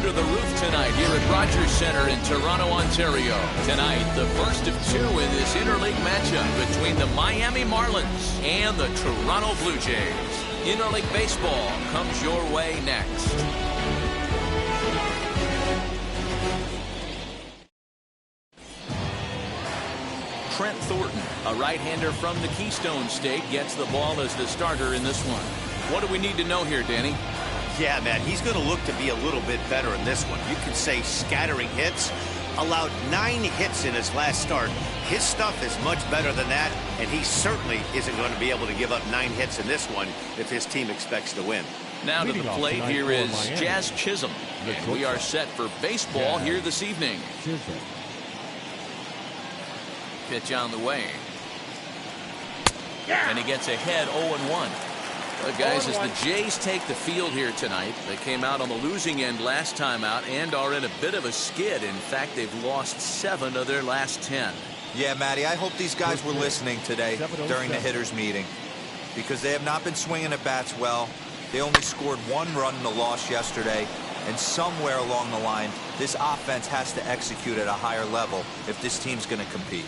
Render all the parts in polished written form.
under the roof tonight here at Rogers Centre in Toronto, Ontario. Tonight, the first of two in this interleague matchup between the Miami Marlins and the Toronto Blue Jays. Interleague baseball comes your way next. Trent Thornton, a right-hander from the Keystone State, gets the ball as the starter in this one. What do we need to know here, Danny? Yeah, man, he's going to look to be a little bit better in this one. You could say scattering hits. Allowed 9 hits in his last start. His stuff is much better than that, and he certainly isn't going to be able to give up 9 hits in this one if his team expects to win. Now to the plate here is Jazz Chisholm, and we are set for baseball here this evening. Pitch on the way. And he gets ahead 0-1. Guys, as the Jays take the field here tonight, they came out on the losing end last time out and are in a bit of a skid. In fact, they've lost 7 of their last 10. Yeah, Matty, I hope these guys were listening today during the hitters meeting, because they have not been swinging at bats well. They only scored 1 run in the loss yesterday, and somewhere along the line, this offense has to execute at a higher level if this team's going to compete.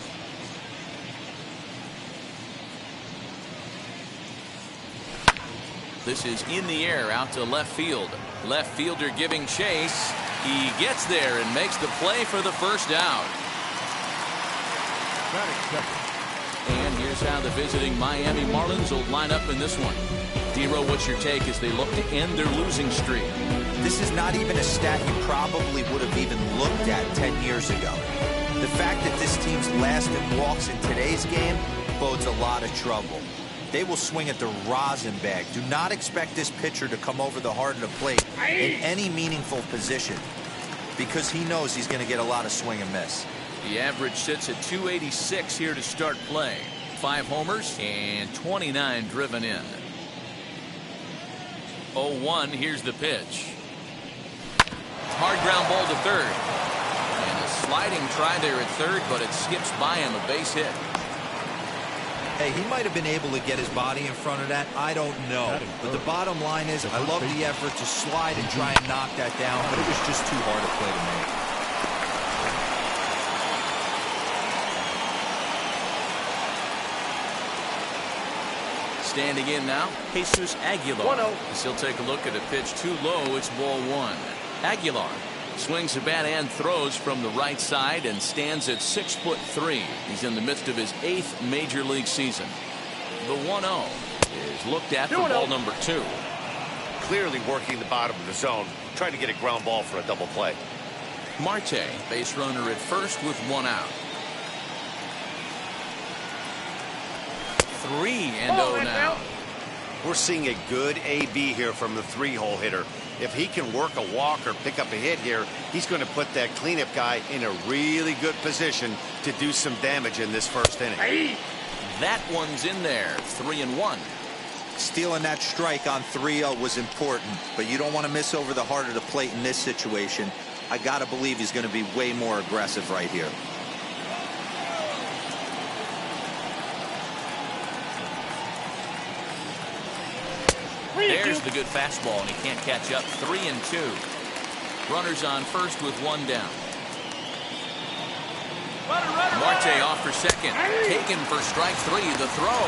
This is in the air out to left field. Left fielder giving chase. He gets there and makes the play for the first out. And here's how the visiting Miami Marlins will line up in this one. D-Row, what's your take as they look to end their losing streak? This is not even a stat you probably would have even looked at 10 years ago. The fact that this team's last in walks in today's game bodes a lot of trouble. They will swing at the rosin bag. Do not expect this pitcher to come over the heart of the plate in any meaningful position, because he knows he's going to get a lot of swing and miss. The average sits at 286 here to start play. 5 homers and 29 driven in. 0-1, here's the pitch. Hard ground ball to third. And a sliding try there at third, but it skips by him, a base hit. Hey, he might have been able to get his body in front of that. I don't know. But the bottom line is, I love the effort to slide and try and knock that down, but it was just too hard to play to make. Standing in now, Jesus Aguilar. As he'll take a look at a pitch too low, it's ball 1. Aguilar swings the bat and throws from the right side and stands at 6'3". He's in the midst of his 8th major league season. The 1-0 is looked at for ball number 2. Clearly working the bottom of the zone, trying to get a ground ball for a double play. Marte, base runner at first with 1 out. 3-0 now. We're seeing a good AB here from the 3-hole hitter. If he can work a walk or pick up a hit here, he's going to put that cleanup guy in a really good position to do some damage in this first inning. That one's in there. 3-1. Stealing that strike on 3-0 was important, but you don't want to miss over the heart of the plate in this situation. I got to believe he's going to be way more aggressive right here. There's the good fastball, and he can't catch up. 3-2. Runners on first with 1 down. Marte off for second. Taken for strike 3. The throw.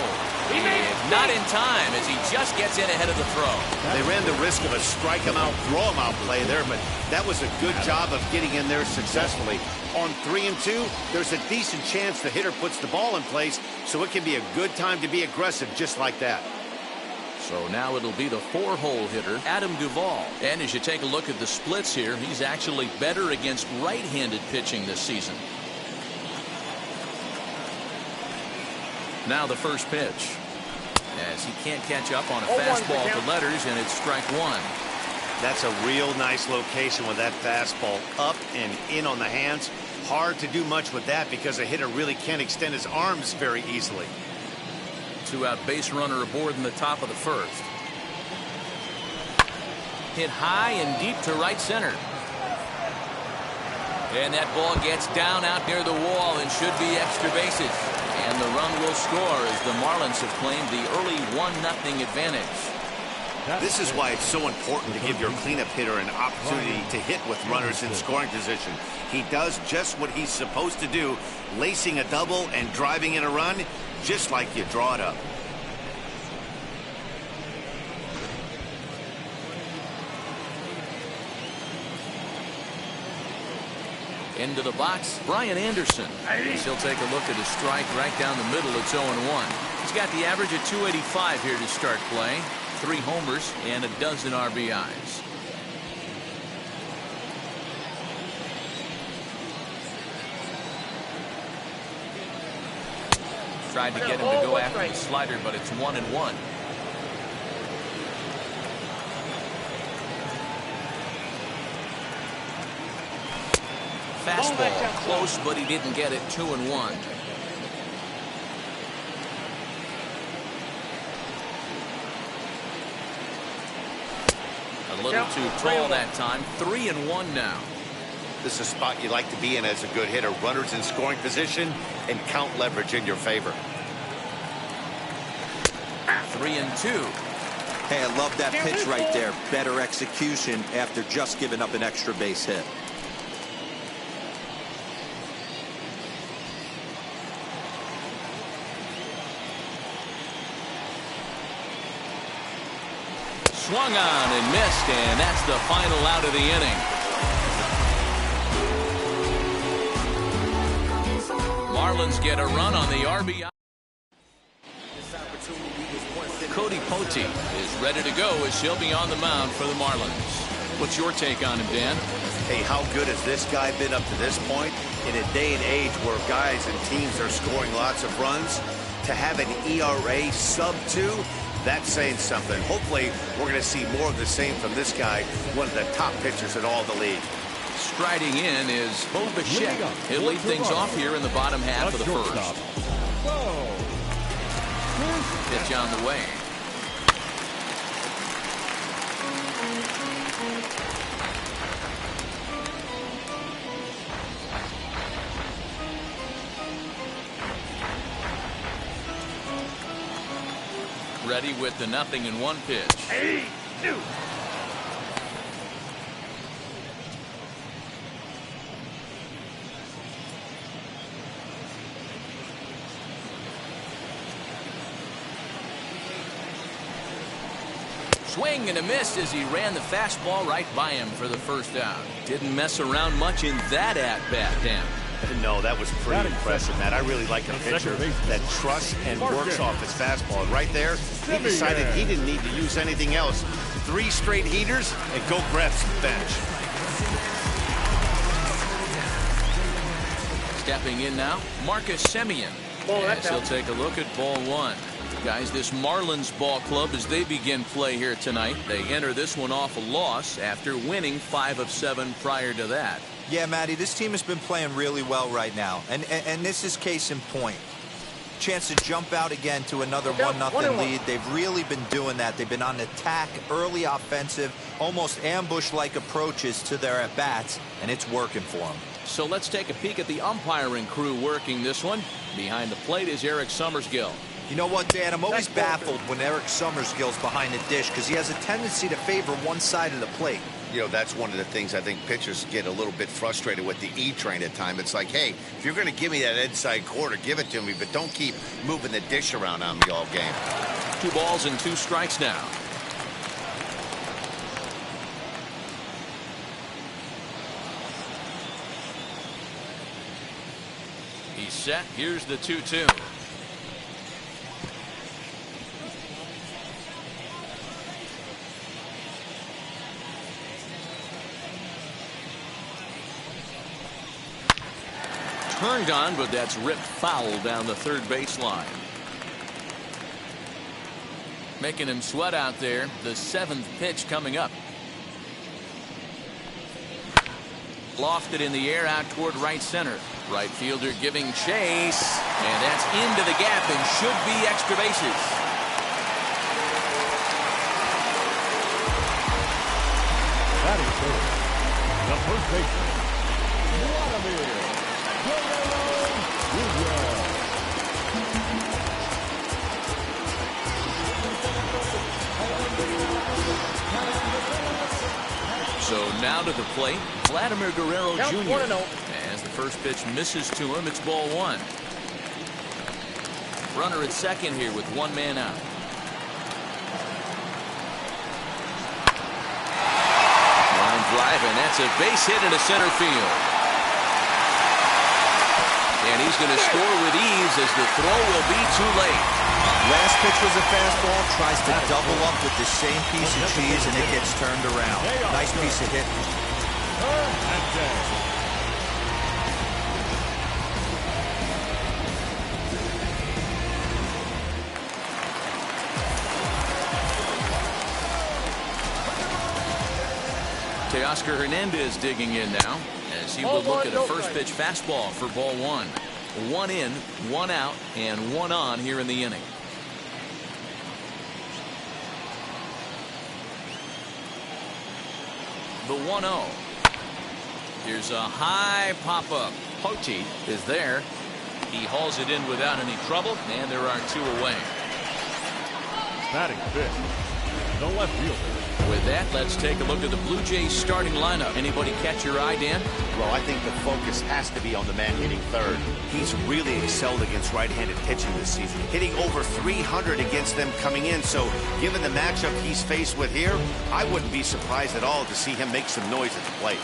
And not in time as he just gets in ahead of the throw. They ran the risk of a strike him out, throw him out play there, but that was a good job of getting in there successfully. On 3-2, there's a decent chance the hitter puts the ball in place, so it can be a good time to be aggressive just like that. So now it'll be the 4-hole hitter, Adam Duvall. And as you take a look at the splits here, he's actually better against right-handed pitching this season. Now the first pitch. As he can't catch up on a fastball to letters, and it's strike 1. That's a real nice location with that fastball up and in on the hands. Hard to do much with that because a hitter really can't extend his arms very easily. 2-out base runner aboard in the top of the first. Hit high and deep to right center. And that ball gets down out near the wall and should be extra bases. And the run will score as the Marlins have claimed the early 1-0 advantage. This is why it's so important to give your cleanup hitter an opportunity to hit with runners in scoring position. He does just what he's supposed to do, lacing a double and driving in a run, just like you draw it up. Into the box, Brian Anderson. He'll take a look at his strike right down the middle. It's 0-1. He's got the average at 285 here to start play. 3 homers and a dozen RBIs. Tried to get him to go after the slider, but it's 1-1. Fastball close, but he didn't get it. 2-1. A little too tall that time. 3-1 now. This is a spot you like to be in as a good hitter. Runners in scoring position and count leverage in your favor. 3-2. Hey, I love that pitch right there. Better execution after just giving up an extra base hit. Swung on and missed, and that's the final out of the inning. Marlins get a run on the RBI. Cody Pote is ready to go as he'll be on the mound for the Marlins. What's your take on him, Dan? Hey, how good has this guy been up to this point? In a day and age where guys and teams are scoring lots of runs, to have an ERA sub-2, that's saying something. Hopefully, we're going to see more of the same from this guy, one of the top pitchers in all the league. Striding in is Bo Bichette. He'll lead things off here in the bottom half of the first. Pitch on the way. Ready with the 0-1 pitch. 2. Swing and a miss as he ran the fastball right by him for the first out. Didn't mess around much in that at-bat, Dan. No, that was pretty impressive, Matt. I really like a pitcher that trusts and works off his fastball. And right there, he decided he didn't need to use anything else. 3 straight heaters and go grab some bench. Stepping in now, Marcus Semien. As he'll take a look at ball 1. Guys, this Marlins ball club, as they begin play here tonight, they enter this one off a loss after winning 5 of 7 prior to that. Yeah, Matty, this team has been playing really well right now, and this is case in point. Chance to jump out again to another 1-0 lead. They've really been doing that. They've been on attack, early offensive, almost ambush-like approaches to their at-bats, and it's working for them. So let's take a peek at the umpiring crew working this one. Behind the plate is Eric Summersgill. You know what, Dan? I'm always baffled when Eric Summersgill's behind the dish because he has a tendency to favor one side of the plate. You know, that's one of the things I think pitchers get a little bit frustrated with the E-train at times. It's like, hey, if you're going to give me that inside quarter, give it to me, but don't keep moving the dish around on me all game. 2 balls and 2 strikes now. He's set. Here's the 2-2. Turned on, but that's ripped foul down the third baseline. Making him sweat out there. The 7th pitch coming up. Lofted in the air out toward right center. Right fielder giving chase. And that's into the gap and should be extra bases. That is good. The first baseman. So now to the plate, Vladimir Guerrero Count Jr. 1-0. As the first pitch misses to him, it's ball one. Runner at second here with one man out. Line drive, and that's a base hit into center field. And he's going to score with ease as the throw will be too late. Last pitch was a fastball, tries to double up with the same piece of cheese, and it gets turned around. Nice piece of hitting. Teoscar Hernandez digging in now as he will look at a first pitch fastball for ball one. One in, one out, and one on here in the inning. The 1-0. Here's a high pop-up. Poteet is there. He hauls it in without any trouble, and there are two away. Batting fifth, the left fielder. With that, let's take a look at the Blue Jays starting lineup. Anybody catch your eye, Dan? Well, I think the focus has to be on the man hitting third. He's really excelled against right-handed pitching this season, hitting over 300 against them coming in. So given the matchup he's faced with here, I wouldn't be surprised at all to see him make some noise at the plate.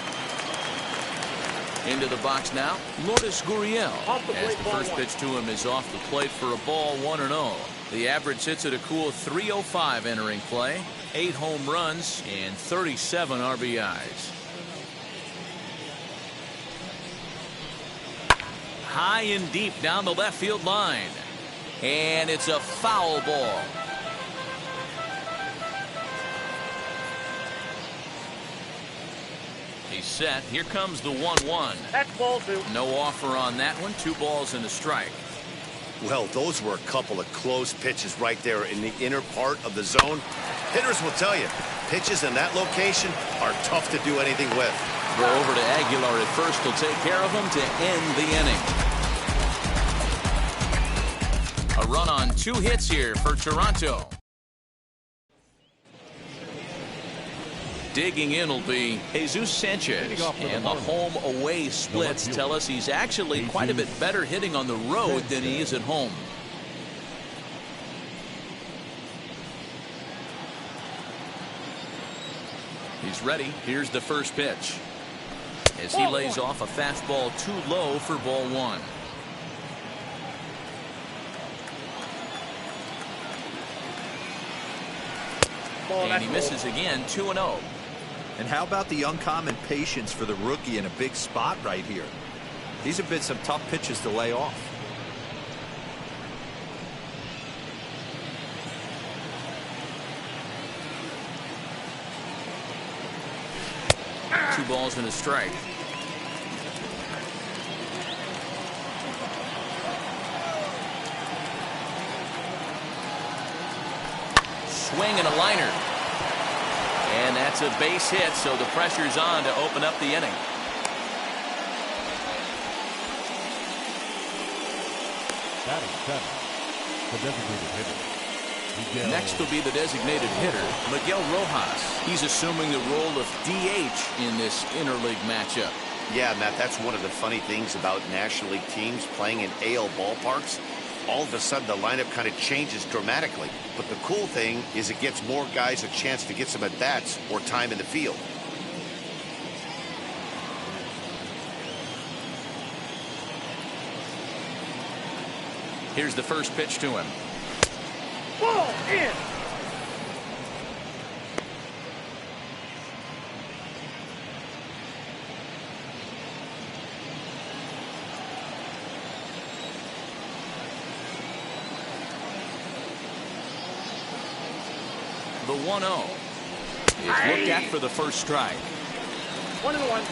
Into the box now, Lourdes Gurriel. As the first pitch to him is off the plate for a ball, 1-0. The average sits at a cool .305 entering play. 8 home runs and 37 RBIs. High and deep down the left field line. And it's a foul ball. He's set. Here comes the 1-1. That's ball two. No offer on that one. 2 balls and a strike. Well, those were a couple of close pitches right there in the inner part of the zone. Hitters will tell you, pitches in that location are tough to do anything with. Go over to Aguilar at first. He'll take care of him to end the inning. A run on 2 hits here for Toronto. Digging in will be Jesus Sanchez. And the home-away splits tell us he's actually quite a bit better hitting on the road than he is at home. He's ready. Here's the first pitch. As he lays off a fastball too low for ball one. And he misses again, 2-0. And how about the uncommon patience for the rookie in a big spot right here? These have been some tough pitches to lay off. Two balls and a strike. Swing and a liner. And that's a base hit, so the pressure's on to open up the inning. Batting seventh, the designated hitter. Next will be the designated hitter, Miguel Rojas. He's assuming the role of DH in this interleague matchup. Yeah, Matt, that's one of the funny things about National League teams playing in AL ballparks. All of a sudden, the lineup kind of changes dramatically. But the cool thing is it gets more guys a chance to get some at-bats or time in the field. Here's the first pitch to him. Ball in. The 1-0 is looked at for the first strike. 1-1.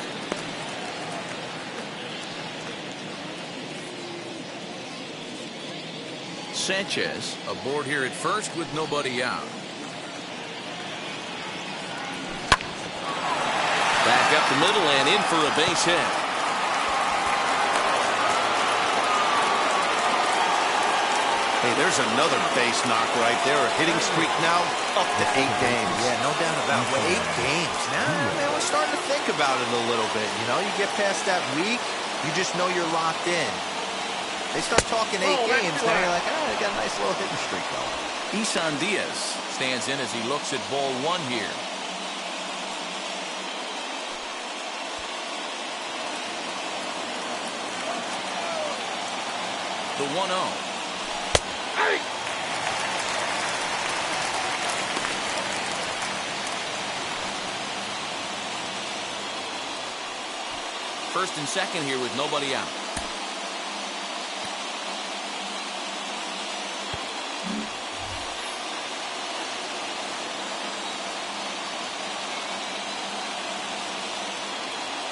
Sanchez aboard here at first with nobody out. Back up the middle and in for a base hit. Hey, there's another base knock right there. A hitting streak now up to 8 games. Yeah, no doubt about it. 8 games. Now we're starting to think about it a little bit. You know, you get past that week, you just know you're locked in. They start talking 8 games, now you're like, I got a nice little hitting streak going. Isan Diaz stands in as he looks at ball 1 here. The 1-0. First and second here with nobody out.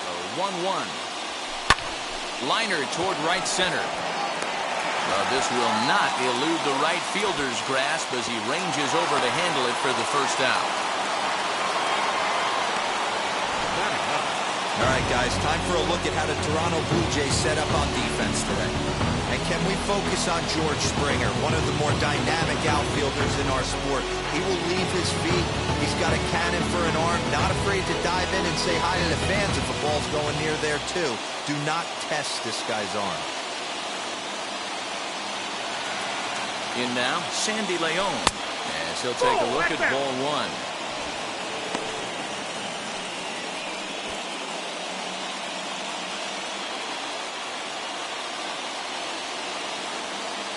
The 1-1. Liner toward right center. This will not elude the right fielder's grasp as he ranges over to handle it for the first out. All right, guys, time for a look at how the Toronto Blue Jays set up on defense today. And can we focus on George Springer, one of the more dynamic outfielders in our sport? He will leave his feet. He's got a cannon for an arm, not afraid to dive in and say hi to the fans if a ball's going near there, too. Do not test this guy's arm. In now, Sandy Leon, as he'll take a look at ball 1.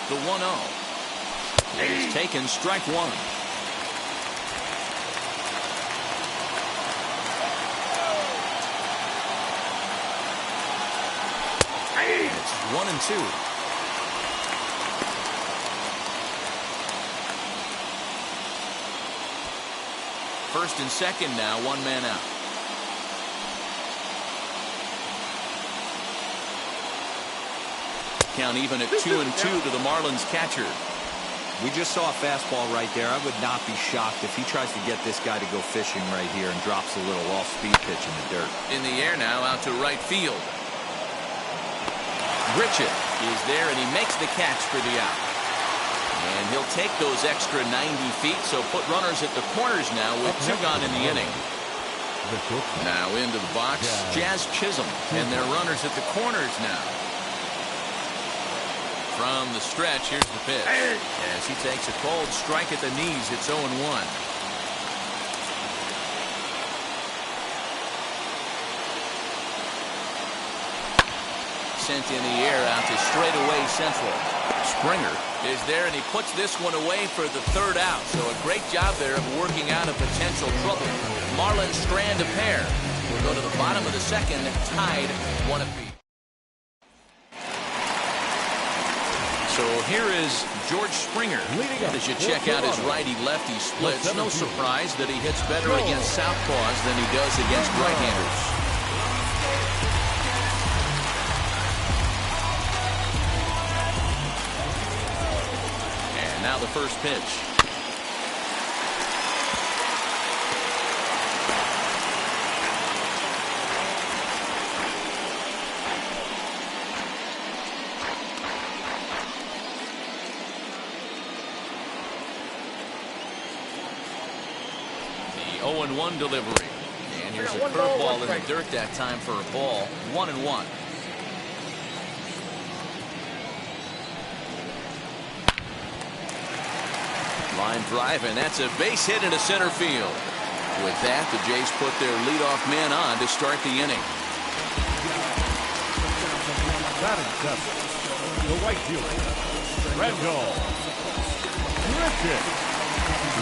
The 1-0 is taken, strike 1. It's 1-2. First and second now, 1 man out. Count even at 2-2 to the Marlins catcher. We just saw a fastball right there. I would not be shocked if he tries to get this guy to go fishing right here and drops a little off-speed pitch in the dirt. In the air now, out to right field. Grichuk is there, and he makes the catch for the out. And he'll take those extra 90 feet, so put runners at the corners now with 2 gone in the inning. Now into the box, Jazz Chisholm, and their runners at the corners now. From the stretch, here's the pitch. As he takes a cold strike at the knees, it's 0-1. Sent in the air out to straightaway central. Springer is there, and he puts this one away for the 3rd out. So a great job there of working out a potential trouble. Marlins strand a pair. We'll go to the bottom of the 2nd, tied 1 apiece. So here is George Springer. As you check out his righty-lefty splits, no surprise that he hits better against southpaws than he does against right-handers. Now the first pitch. The 0-1 delivery. And here's a curveball in the dirt that time for a ball. 1-1. Line drive, and that's a base hit into center field. With that, the Jays put their leadoff man on to start the inning. Batting seventh, the right fielder, Randall Grichuk.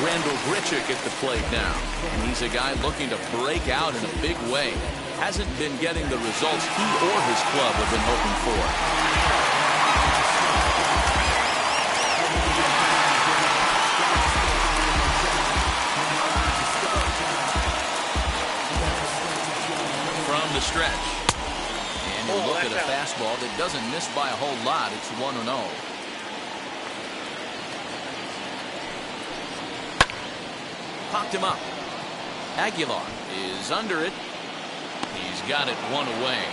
Randall Grichuk at the plate now. And he's a guy looking to break out in a big way. Hasn't been getting the results he or his club have been hoping for. The stretch, and you look at a fastball that doesn't miss by a whole lot. It's 1-0. Popped him up. Aguilar is under it. He's got it 1 away.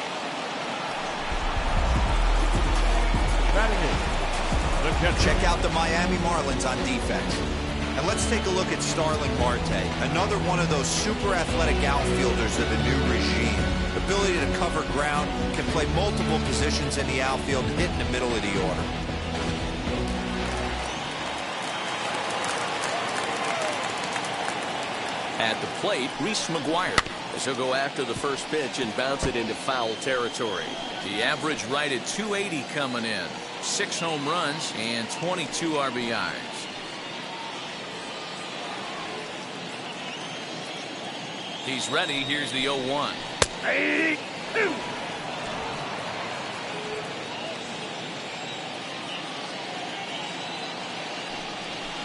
Batting in The catcher. Check out the Miami Marlins on defense. And let's take a look at Starling Marte, another one of those super athletic outfielders of the new regime. Ability to cover ground, can play multiple positions in the outfield, hit in the middle of the order. At the plate, Reese McGuire, as he'll go after the first pitch and bounce it into foul territory. The average right at 280 coming in. 6 home runs and 22 RBIs. He's ready. Here's the 0-1.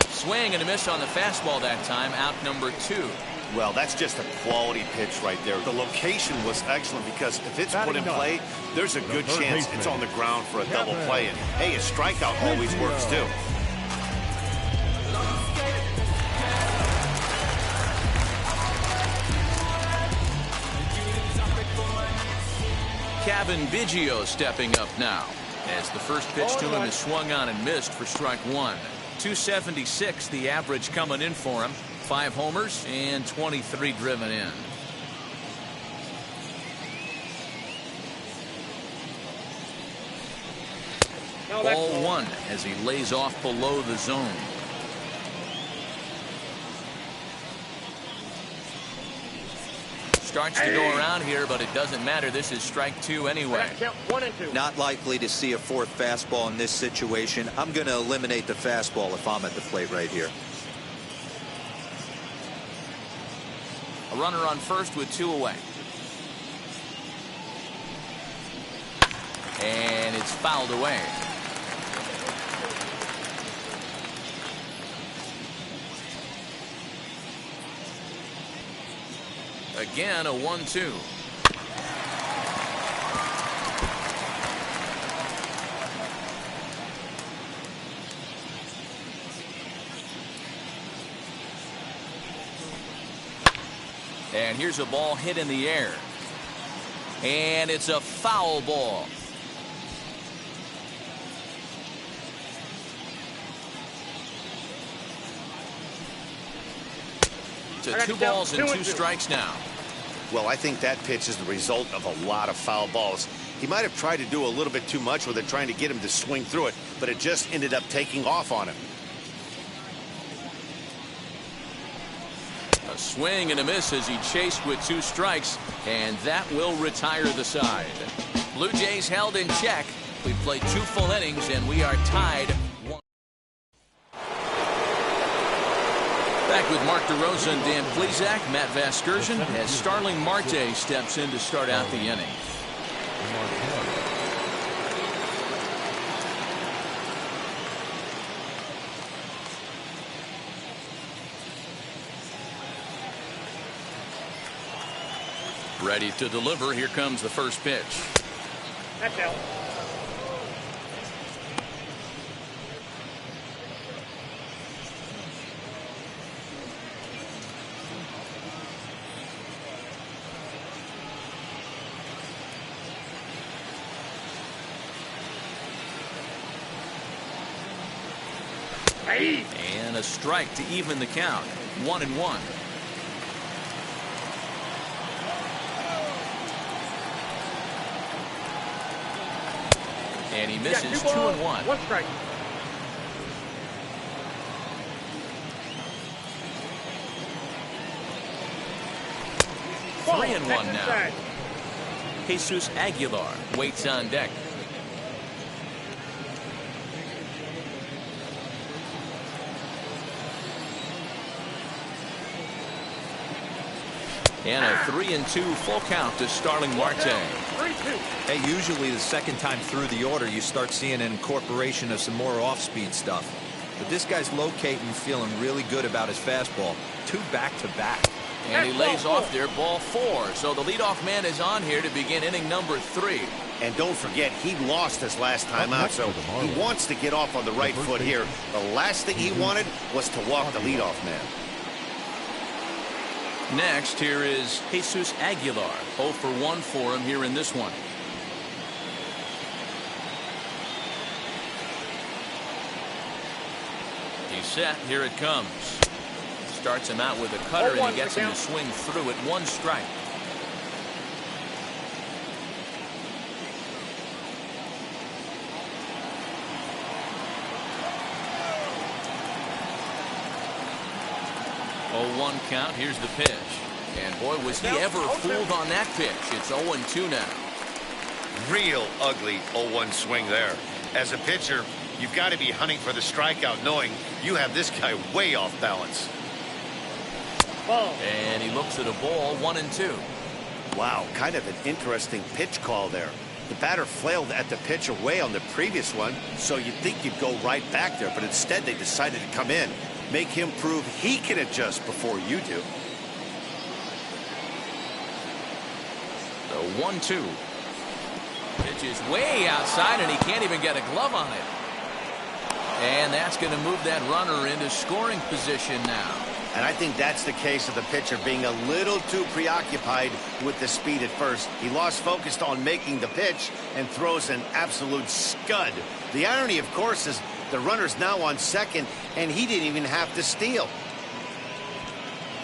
Swing and a miss on the fastball that time. Out number 2. Well, that's just a quality pitch right there. The location was excellent because if it's put in play, there's a good chance it's on the ground for a double play. And hey, a strikeout always works too. Kevin Biggio stepping up now, as the first pitch to him is swung on and missed for strike 1. 276 the average coming in for him. 5 homers and 23 driven in. Ball 1 as he lays off below the zone. Starts to go around here, but it doesn't matter. This is strike 2 anyway. Not likely to see a 4th fastball in this situation. I'm going to eliminate the fastball if I'm at the plate right here. A runner on first with 2 away. And it's fouled away. Again, a 1-2. And here's a ball hit in the air. And it's a foul ball. To 2 balls and 2 strikes now. Well, I think that pitch is the result of a lot of foul balls. He might have tried to do a little bit too much with it, trying to get him to swing through it, but it just ended up taking off on him. A swing and a miss as he chased with 2 strikes, and that will retire the side. Blue Jays held in check. We played 2 full innings, and we are tied 1. Back with Mark DeRosa and Dan Plesac, Matt Vasgersian, as Starling Marte steps in to start out the inning. Ready to deliver. Here comes the first pitch. That's out. And a strike to even the count. 1-1. And he misses 2-1. 1 strike. Ball, 3-1 now. Side. Jesus Aguilar waits on deck. And a 3-2 full count to Starling Marte. 3-2. Hey, usually the second time through the order, you start seeing an incorporation of some more off-speed stuff. But this guy's locating, feeling really good about his fastball. 2 back-to-back. And he lays off there, ball 4. So the leadoff man is on here to begin inning number 3. And don't forget, he lost his last time out, so he wants to get off on the right foot here. The last thing he wanted was to walk the leadoff man. Next, here is Jesus Aguilar. 0 for 1 for him here in this one. He's set. Here it comes. Starts him out with a cutter, and he gets him to swing through it. 1 strike. Oh, 1 count. Here's the pitch. And boy, was he ever fooled on that pitch. It's 0-2 now. Real ugly 0-1 swing there. As a pitcher, you've got to be hunting for the strikeout, knowing you have this guy way off balance. Ball. And he looks at a ball. 1-2. Wow, kind of an interesting pitch call there. The batter flailed at the pitch away on the previous one, so you'd think you'd go right back there, but instead they decided to come in, make him prove he can adjust before you do. The 1-2. Pitch is way outside, and he can't even get a glove on it. And that's going to move that runner into scoring position now. And I think that's the case of the pitcher being a little too preoccupied with the speed at first. He lost focus on making the pitch and throws an absolute scud. The irony, of course, is the runner's now on second, and he didn't even have to steal.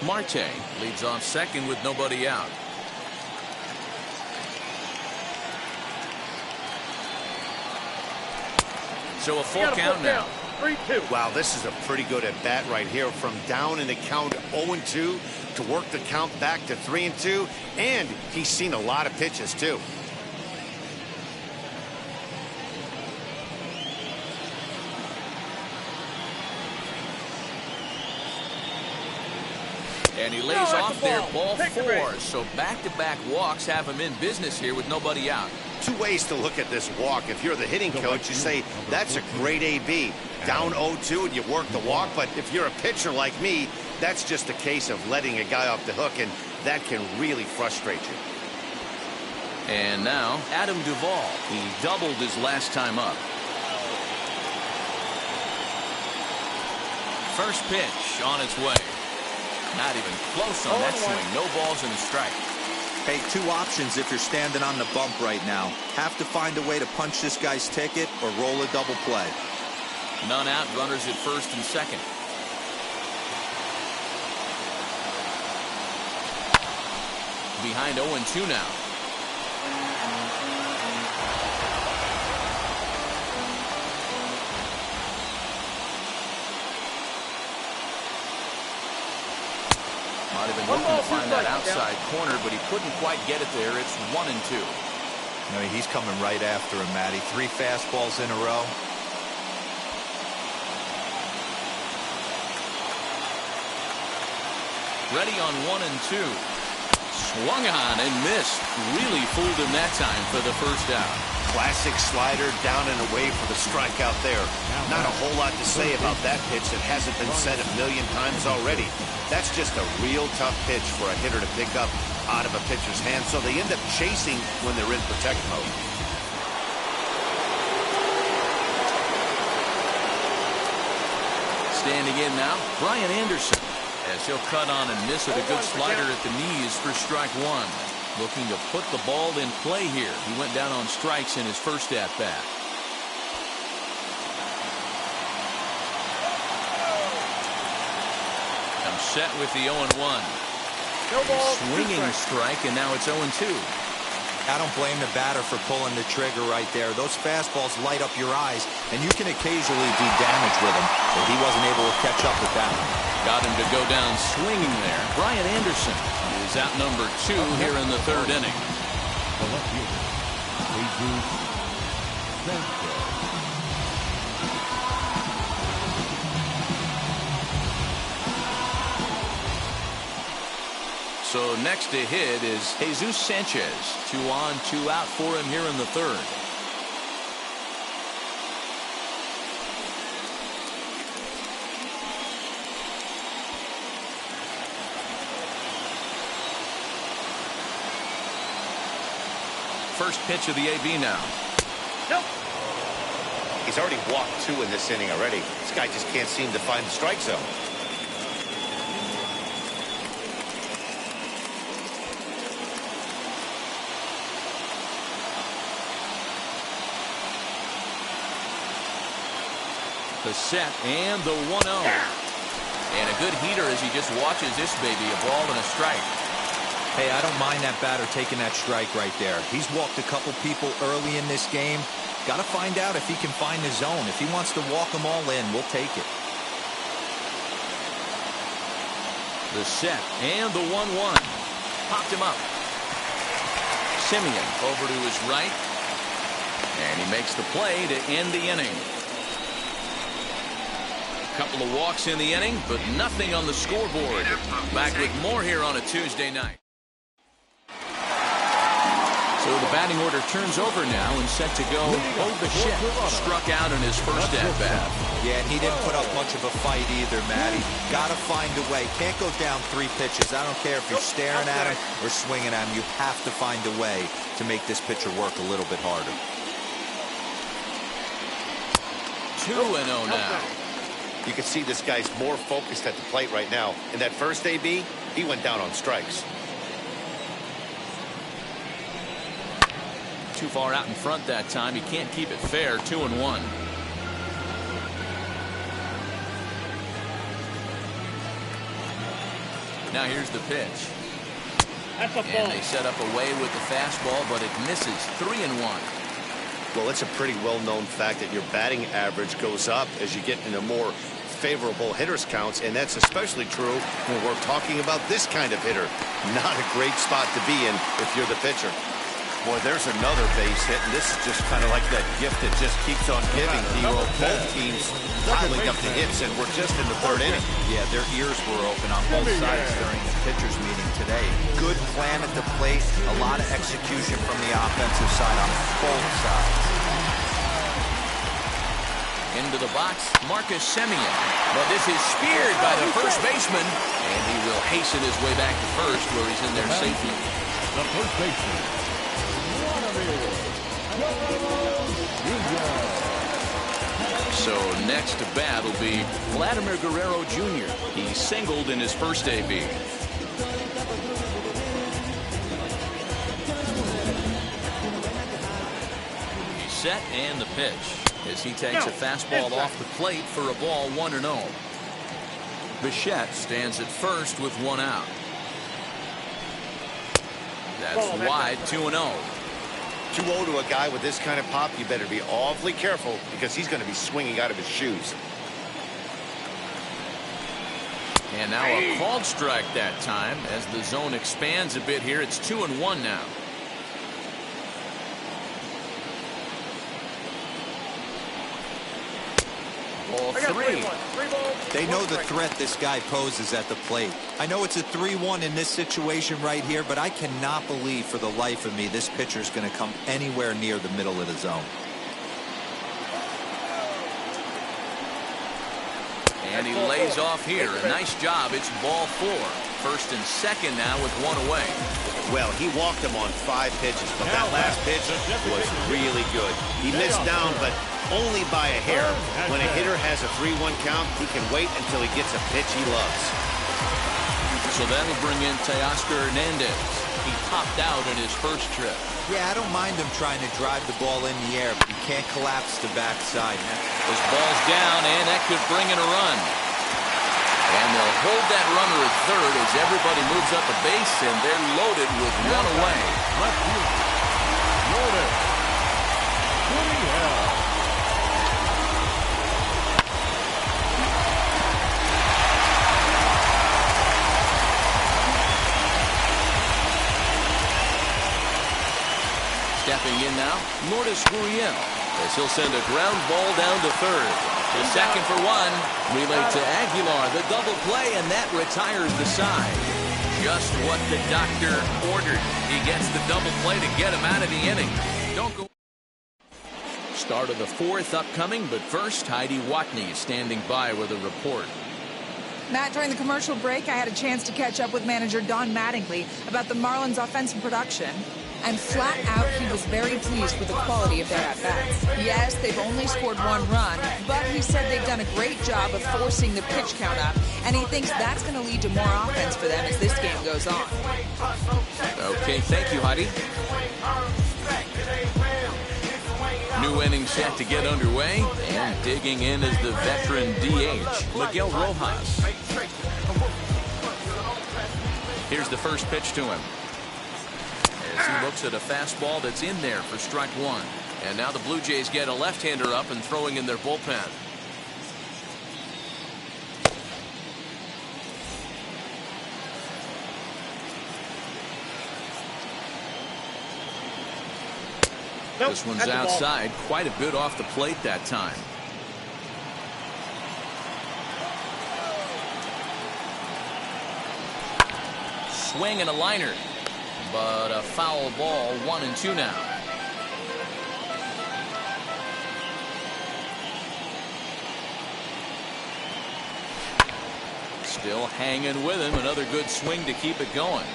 Marte leads off second with nobody out. So a full count now. 3-2. Wow, this is a pretty good at bat right here. From down in the count 0-2 to work the count back to 3-2, and he's seen a lot of pitches too. And he lays off there, ball 4. So back-to-back walks have him in business here with nobody out. 2 ways to look at this walk. If you're the hitting coach, you say that's a great AB. Down 0-2 and you work the walk. But if you're a pitcher like me, that's just a case of letting a guy off the hook, and that can really frustrate you. And now Adam Duvall. He doubled his last time up. First pitch on its way. Not even close on that swing. No balls and a strike. Hey, 2 options if you're standing on the bump right now. Have to find a way to punch this guy's ticket or roll a double play. None out. Runners at first and second. Behind 0-2 now. Might have been looking to find that outside corner, but he couldn't quite get it there. It's 1-2. No, he's coming right after him, Matty. 3 fastballs in a row. Ready on 1-2. Swung on and missed. Really fooled him that time for the first out. Classic slider down and away for the strikeout there. Not a whole lot to say about that pitch that hasn't been said a million times already. That's just a real tough pitch for a hitter to pick up out of a pitcher's hand, so they end up chasing when they're in protect mode. Standing in now, Brian Anderson, as he'll cut on and miss with a good slider at the knees for strike 1. Looking to put the ball in play here. He went down on strikes in his first at-bat. I'm set with the 0-1. No ball. Swinging strike, and now it's 0-2. I don't blame the batter for pulling the trigger right there. Those fastballs light up your eyes, and you can occasionally do damage with them, but he wasn't able to catch up with that one. Got him to go down swinging there. Brian Anderson is out number 2 here in the 3rd inning. So next to hit is Jesus Sanchez. 2 on, 2 out for him here in the 3rd. First pitch of the AB now. Nope. He's already walked 2 in this inning already. This guy just can't seem to find the strike zone. The set and the 1-0. And a good heater as he just watches this baby, a ball and a strike. Hey, I don't mind that batter taking that strike right there. He's walked a couple people early in this game. Got to find out if he can find the zone. If he wants to walk them all in, we'll take it. The set and the 1-1. Popped him up. Simeon over to his right. And he makes the play to end the inning. Couple of walks in the inning, but nothing on the scoreboard. Back with more here on a Tuesday night. So the batting order turns over now and set to go. Bichette struck out in his first at-bat. Yeah, and he didn't put up much of a fight either, Matty. Got to find a way. Can't go down 3 pitches. I don't care if you're staring at him or swinging at him. You have to find a way to make this pitcher work a little bit harder. 2-0 now. You can see this guy's more focused at the plate right now. In that first AB, he went down on strikes. Too far out in front that time. He can't keep it fair. 2-1. Now here's the pitch. That's a ball. And they set up away with the fastball, but it misses. 3-1. Well, it's a pretty well-known fact that your batting average goes up as you get into more favorable hitters counts, and that's especially true when we're talking about this kind of hitter. Not a great spot to be in if you're the pitcher. Boy, there's another base hit, and this is just kind of like that gift that just keeps on giving. Both teams piling up the hits, and we're just in the 3rd inning. Yeah, their ears were open on both sides during the pitchers meeting today. Good plan at the plate, a lot of execution from the offensive side on both sides. Into the box, Marcus Simeon. But this is speared by the first baseman, and he will hasten his way back to first, where he's in there safely. The first baseman. So next to bat will be Vladimir Guerrero Jr. He singled in his first AB. He's set and the pitch as he takes a fastball off the plate for a ball. 1-0. Bichette stands at first with 1 out. That's wide. 2-0. 2-0 to a guy with this kind of pop, you better be awfully careful because he's going to be swinging out of his shoes. And now a called strike that time as the zone expands a bit here. It's 2-1 now. Ball 3. They know the threat this guy poses at the plate. I know it's a 3-1 in this situation right here, but I cannot believe for the life of me this pitcher's going to come anywhere near the middle of the zone. And he lays off here. A nice job. It's ball 4. First and second now with 1 away. Well, he walked him on 5 pitches, but that last pitch was really good. He missed down, but only by a hair. When a hitter has a 3-1 count, he can wait until he gets a pitch he loves. So that'll bring in Teoscar Hernandez. He popped out in his first trip. Yeah, I don't mind him trying to drive the ball in the air, but he can't collapse the backside. This ball's down, and that could bring in a run. And they'll hold that runner at third as everybody moves up a base, and they're loaded with 1 away. Left field. Loaded. Woody Hell. Stepping in now, Lourdes Gurriel, as he'll send a ground ball down to third. The second for 1. Relay to Aguilar, the double play, and that retires the side. Just what the doctor ordered. He gets the double play to get him out of the inning. Don't go. Start of the 4th upcoming, but first, Heidi Watney standing by with a report. Matt, during the commercial break, I had a chance to catch up with manager Don Mattingly about the Marlins' offensive production. And flat out, he was very pleased with the quality of their at-bats. Yes, they've only scored 1 run, but he said they've done a great job of forcing the pitch count up, and he thinks that's going to lead to more offense for them as this game goes on. Okay, thank you, Heidi. New inning set to get underway, and digging in is the veteran DH, Miguel Rojas. Here's the first pitch to him, as he looks at a fastball that's in there for strike one. And now the Blue Jays get a left-hander up and throwing in their bullpen. This one's outside, quite a bit off the plate that time. Swing and a liner, but a foul ball, 1-2 now. Still hanging with him, another good swing to keep it going.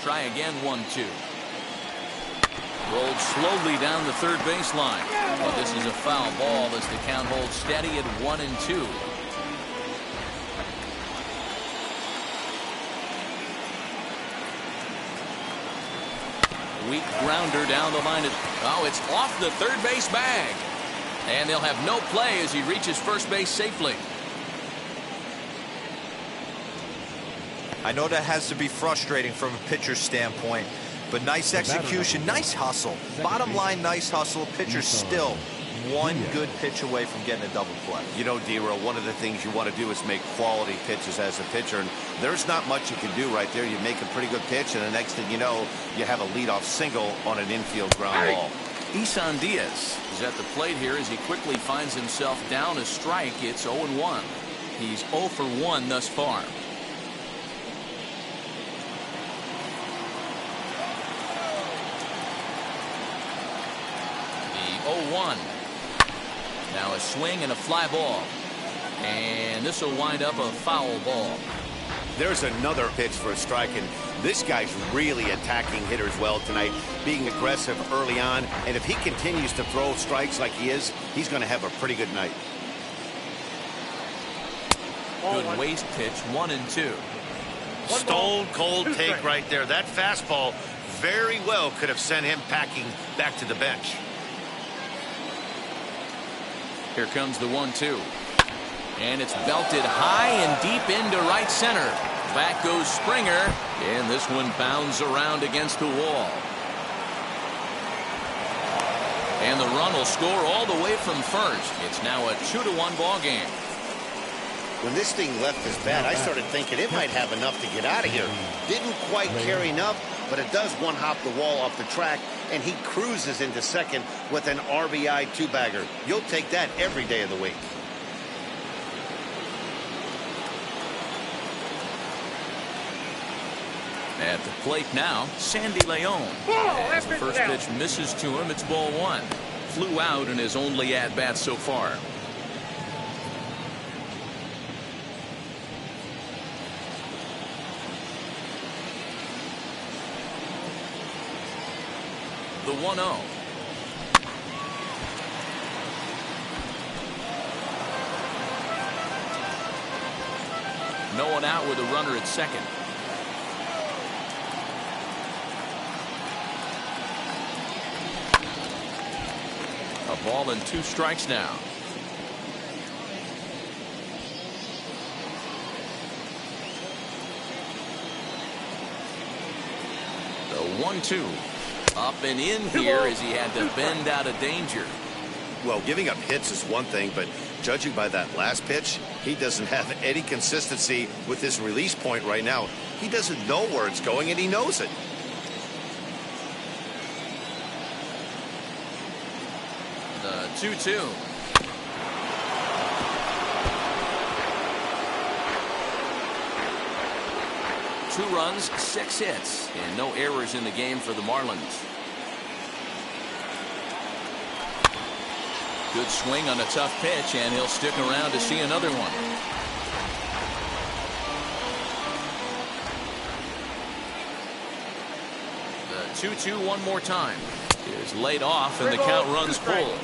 Try again, 1-2. Rolled slowly down the third baseline. But this is a foul ball as the count holds steady at 1-2. Weak grounder down the line. Oh, it's off the third base bag. And they'll have no play as he reaches first base safely. I know that has to be frustrating from a pitcher's standpoint, but nice execution, nice hustle. Bottom line, nice hustle. Pitcher's still one good pitch away from getting a double play. You know, D-Roll, one of the things you want to do is make quality pitches as a pitcher, and there's not much you can do right there. You make a pretty good pitch, and the next thing you know, you have a leadoff single on an infield ground ball. Isan Diaz is at the plate here as he quickly finds himself down a strike. It's 0-1. He's 0 for 1 thus far. The 0-1. Now a swing and a fly ball. And this will wind up a foul ball. There's another pitch for a strike, and this guy's really attacking hitters well tonight, being aggressive early on. And if he continues to throw strikes like he is, he's going to have a pretty good night. Good waist pitch, 1-2. Stone cold take right there. That fastball very well could have sent him packing back to the bench. Here comes the 1-2. And it's belted high and deep into right center. Back goes Springer, and this one bounds around against the wall. And the run will score all the way from first. It's now a 2-1 ball game. When this thing left his bat, I started thinking it might have enough to get out of here. Didn't quite carry enough, but it does one-hop the wall off the track, and he cruises into second with an RBI two-bagger. You'll take that every day of the week. At the plate now, Sandy Leon. As the first pitch misses to him, it's ball 1. Flew out in his only at-bat so far. The 1-0. No one out with a runner at second. A ball and 2 strikes now. The 1-2. Up and in here as he had to bend out of danger. Well, giving up hits is one thing, but judging by that last pitch, he doesn't have any consistency with his release point right now. He doesn't know where it's going, and he knows it. The 2-2. Two runs, 6 hits, and no errors in the game for the Marlins. Good swing on a tough pitch, and he'll stick around to see another one. The 2-2 one more time. Is laid off, and the count runs full.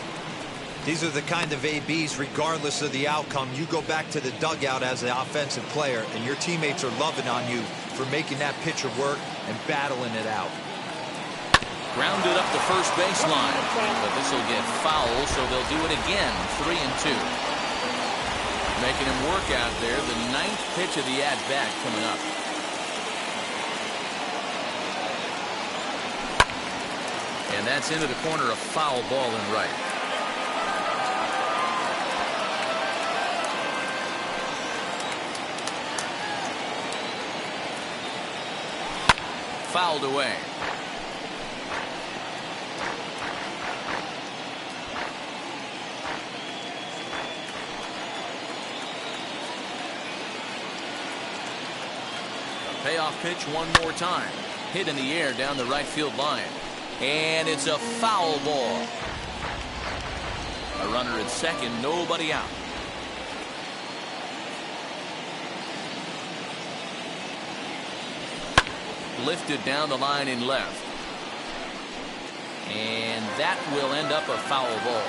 These are the kind of ABs, regardless of the outcome. You go back to the dugout as an offensive player, and your teammates are loving on you for making that pitcher work and battling it out. Grounded up the first baseline, but this will get foul, so they'll do it again. 3-2. Making him work out there. The 9th pitch of the at-bat coming up. And that's into the corner, a foul ball in right. Fouled away. Payoff pitch one more time. Hit in the air down the right field line. And it's a foul ball. A runner at second, nobody out. Lifted down the line in left. And that will end up a foul ball.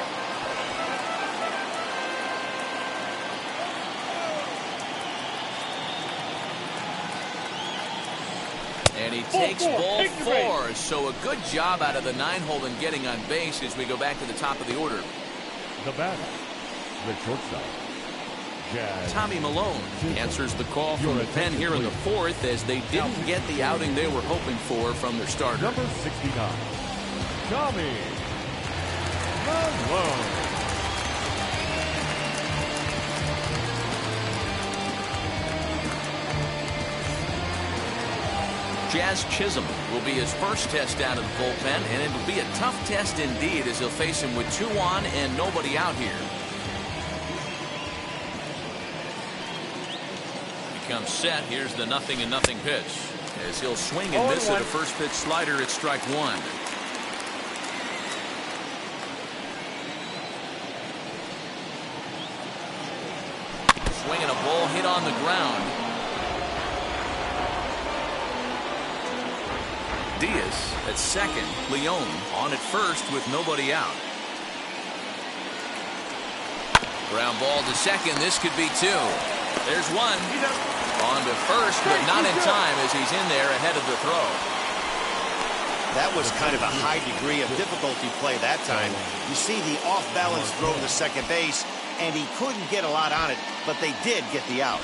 And he takes ball 4. So a good job out of the 9-hole in getting on base as we go back to the top of the order. The batter, the shortstop, Tommy Malone answers the call from the pen here in the 4th as they didn't get the outing they were hoping for from their starter. Number 69, Tommy Malone. Jazz Chisholm will be his first test out of the bullpen, and it'll be a tough test indeed as he'll face him with 2 on and nobody out here. He comes set. Here's the 0-0 pitch as he'll swing and miss at a first pitch slider at strike 1. Swinging a ball hit on the ground. Diaz at second. Leone on at first with nobody out. Ground ball to second. This could be 2. There's 1. On to first, but not in time as he's in there ahead of the throw. That was kind of a high degree of difficulty play that time. You see the off-balance throw to second base, and he couldn't get a lot on it, but they did get the out.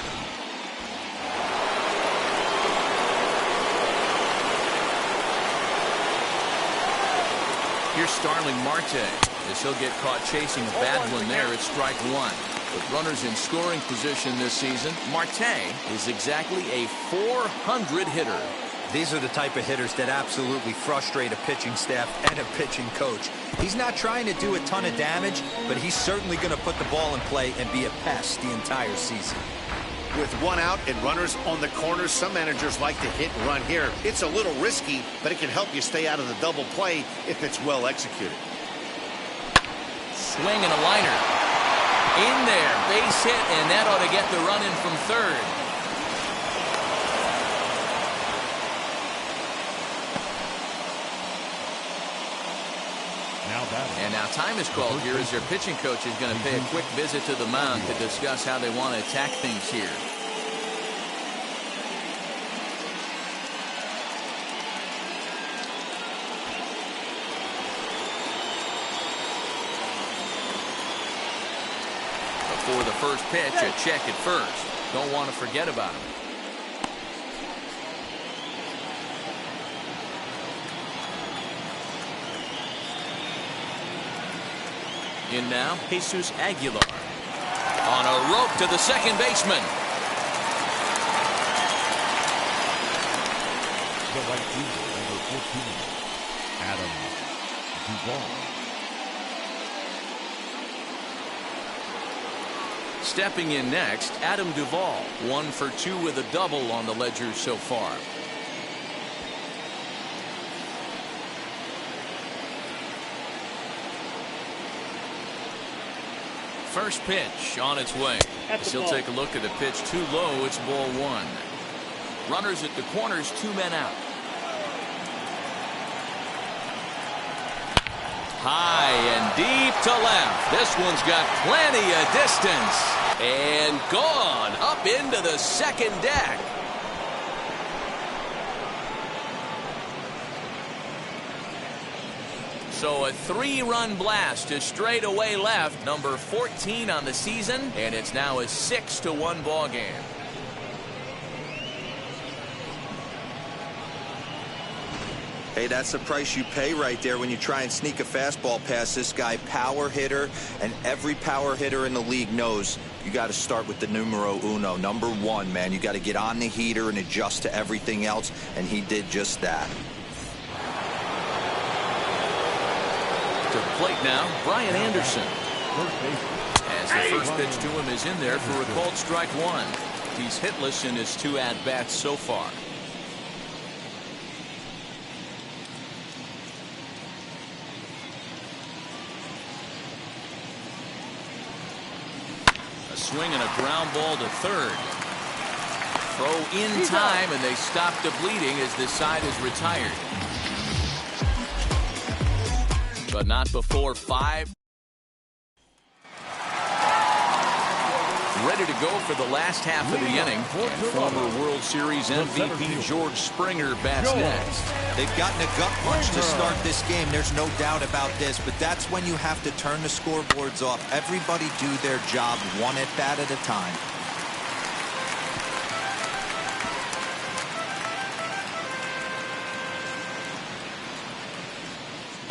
Here's Starling Marte as he'll get caught chasing a bad one there at strike 1. With runners in scoring position this season, Marte is exactly a .400 hitter. These are the type of hitters that absolutely frustrate a pitching staff and a pitching coach. He's not trying to do a ton of damage, but he's certainly going to put the ball in play and be a pest the entire season. With 1 out and runners on the corners, some managers like to hit and run here. It's a little risky, but it can help you stay out of the double play if it's well executed. Swing and a liner. In there, base hit, and that ought to get the run in from third. And now time is called here as their pitching coach is going to pay a quick visit to the mound to discuss how they want to attack things here. Before the first pitch, a check at first. Don't want to forget about him. In now, Jesus Aguilar. On a rope to the second baseman. The right fielder, number 14, Adam Duvall. Stepping in next, Adam Duvall. 1 for 2 with a double on the ledger so far. First pitch on its way. As he'll take a look at the pitch too low. It's ball 1. Runners at the corners, 2 men out. High and deep to left. This one's got plenty of distance. And gone up into the second deck. So a 3-run blast to straightaway left, number 14 on the season, and it's now a 6-1 ball game. Hey, that's the price you pay right there when you try and sneak a fastball past this guy. Power hitter, and every power hitter in the league knows you got to start with the numero uno, number 1, man. You got to get on the heater and adjust to everything else, and he did just that. To the plate now, Brian Anderson. As the first pitch to him is in there for a called strike 1. He's hitless in his 2 at-bats so far. A swing and a ground ball to third. Throw in time, and they stop the bleeding as this side is retired. But not before 5. Ready to go for the last half of the inning. And former World Series MVP George Springer bats next. They've gotten a gut punch to start this game. There's no doubt about this, but that's when you have to turn the scoreboards off. Everybody do their job one at bat at a time.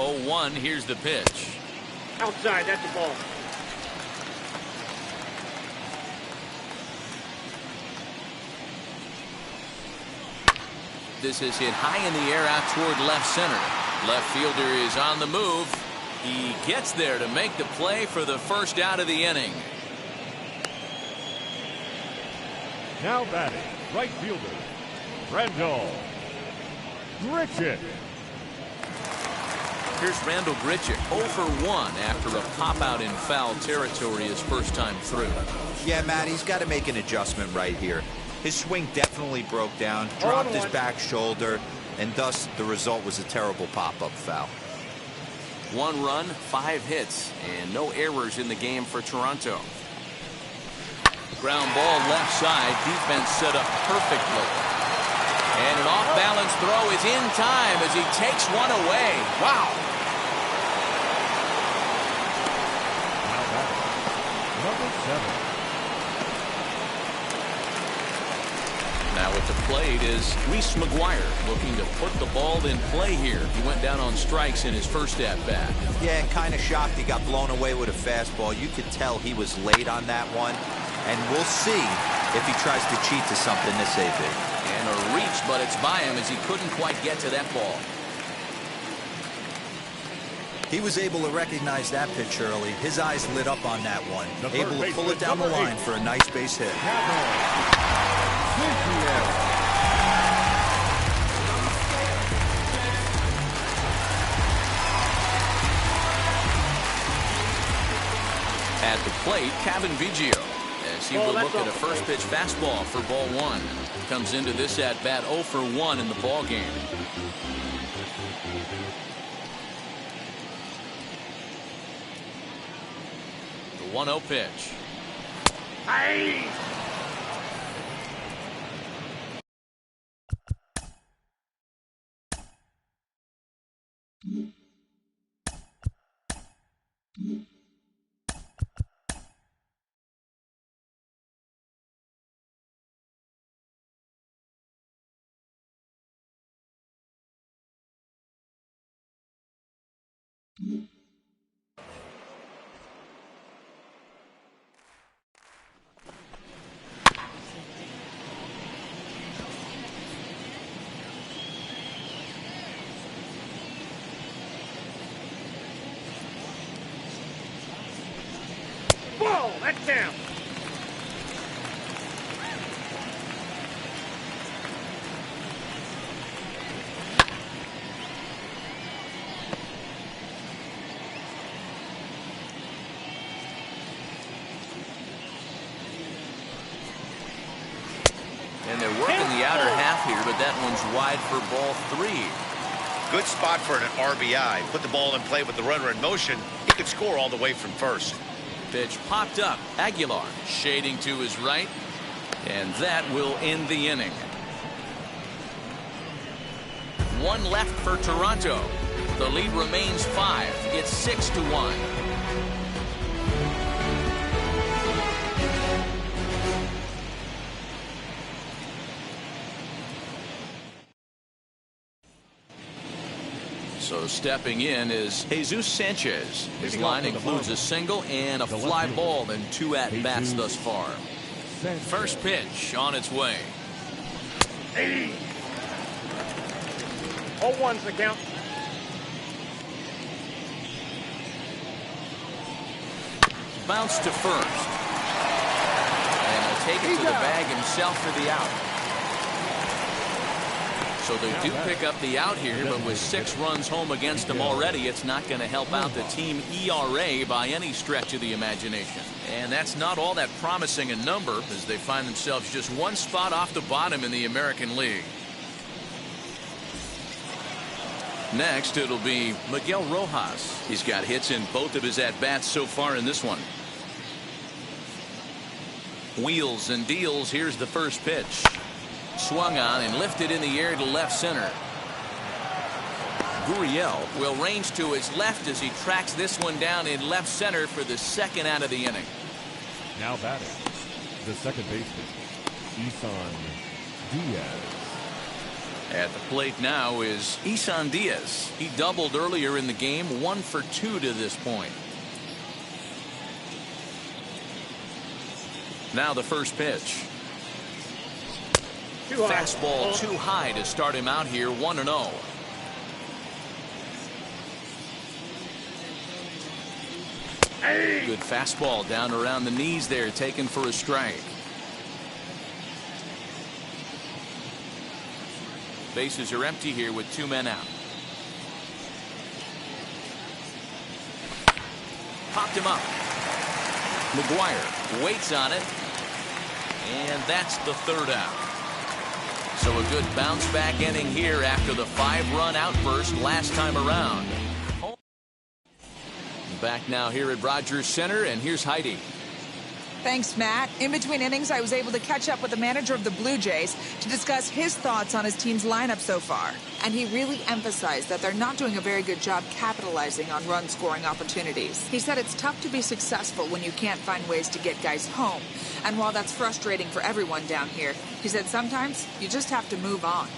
Oh, 1, here's the pitch. Outside, that's the ball. This is hit high in the air out toward left center. Left fielder is on the move. He gets there to make the play for the first out of the inning. Now batting, right fielder, Randall Grichuk. Here's Randall Grichuk, 0 for 1 after a pop-out in foul territory his first time through. Yeah, Matt, he's got to make an adjustment right here. His swing definitely broke down, dropped his back shoulder, and thus the result was a terrible pop-up foul. 1 run, 5 hits, and no errors in the game for Toronto. Ground ball left side, defense set up perfectly. And an off-balance throw is in time as he takes one away. Wow. Number 7. Now at the plate is Reese McGuire, looking to put the ball in play here. He went down on strikes in his first at-bat. Yeah, kind of shocked he got blown away with a fastball. You could tell he was late on that one. And we'll see if he tries to cheat to something this AB. And a reach, but it's by him as he couldn't quite get to that ball. He was able to recognize that pitch early. His eyes lit up on that one. Able to pull it down the line for a nice base hit. At the plate, Kevin Biggio, as he will look at a first pitch fastball for ball 1. Comes into this at bat 0 for 1 in the ball game. The 1-0 pitch. Hey! Ball, that's down. And they're working the outer half here, but that one's wide for ball 3. Good spot for an RBI. Put the ball in play with the runner in motion. He could score all the way from first. Pitch popped up. Aguilar shading to his right. And that will end the inning. 1 left for Toronto. The lead remains 5. It's 6-1. So stepping in is Jesus Sanchez. His line includes a single and a fly ball in 2 at-bats thus far. First pitch on its way. 0-1's the count. Bounce to first. And he'll take it to the bag himself for the out. So they do pick up the out here, but with 6 runs home against them already, it's not going to help out the team ERA by any stretch of the imagination. And that's not all that promising a number, as they find themselves just 1 spot off the bottom in the American League. Next, it'll be Miguel Rojas. He's got hits in both of his at-bats so far in this one. Wheels and deals. Here's the first pitch. Swung on and lifted in the air to left center. Gurriel will range to his left as he tracks this one down in left center for the 2nd out of the inning. Now batting, the second baseman, Isan Diaz. At the plate now is Isan Diaz. He doubled earlier in the game, 1 for 2 to this point. Now the first pitch. Fastball too high to start him out here, 1-0. Good fastball down around the knees there, taken for a strike. Bases are empty here with 2 men out. Popped him up. McGuire waits on it. And that's the 3rd out. So a good bounce back inning here after the 5-run outburst last time around. Back now here at Rogers Center, and here's Heidi. Thanks, Matt. In between innings, I was able to catch up with the manager of the Blue Jays to discuss his thoughts on his team's lineup so far. And he really emphasized that they're not doing a very good job capitalizing on run-scoring opportunities. He said it's tough to be successful when you can't find ways to get guys home. And while that's frustrating for everyone down here, he said sometimes you just have to move on.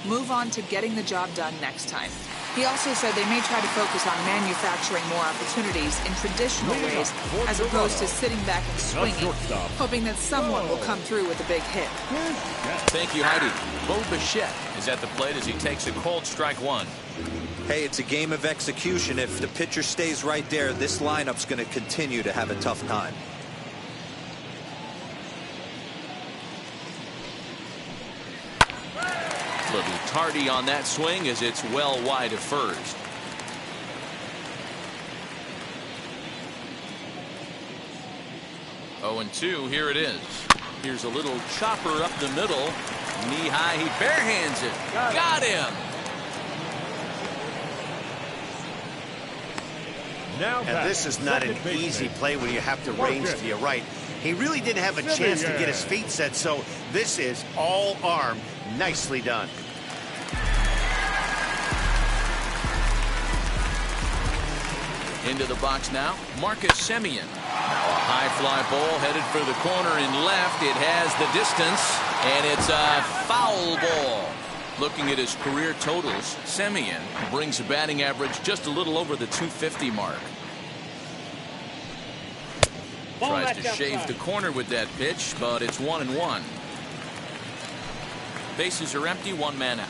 Move on to getting the job done next time. He also said they may try to focus on manufacturing more opportunities in traditional ways as opposed to sitting back and swinging, hoping that someone will come through with a big hit. Thank you, Heidi. Bo Bichette is at the plate as he takes a cold strike 1. Hey, it's a game of execution. If the pitcher stays right there, this lineup's going to continue to have a tough time. Little tardy on that swing as it's well wide of first. Oh, and 2, here it is. Here's a little chopper up the middle. Knee high, he barehands it. Got him. And this is not an easy play when you have to range to your right. He really didn't have a chance to get his feet set, so this is all arm. Nicely done. Into the box now, Marcus Semien. Now a high fly ball headed for the corner in left. It has the distance, and it's a foul ball. Looking at his career totals, Semien brings a batting average just a little over the 250 mark. Tries to shave the corner with that pitch, but it's 1-1. Bases are empty, 1 man out.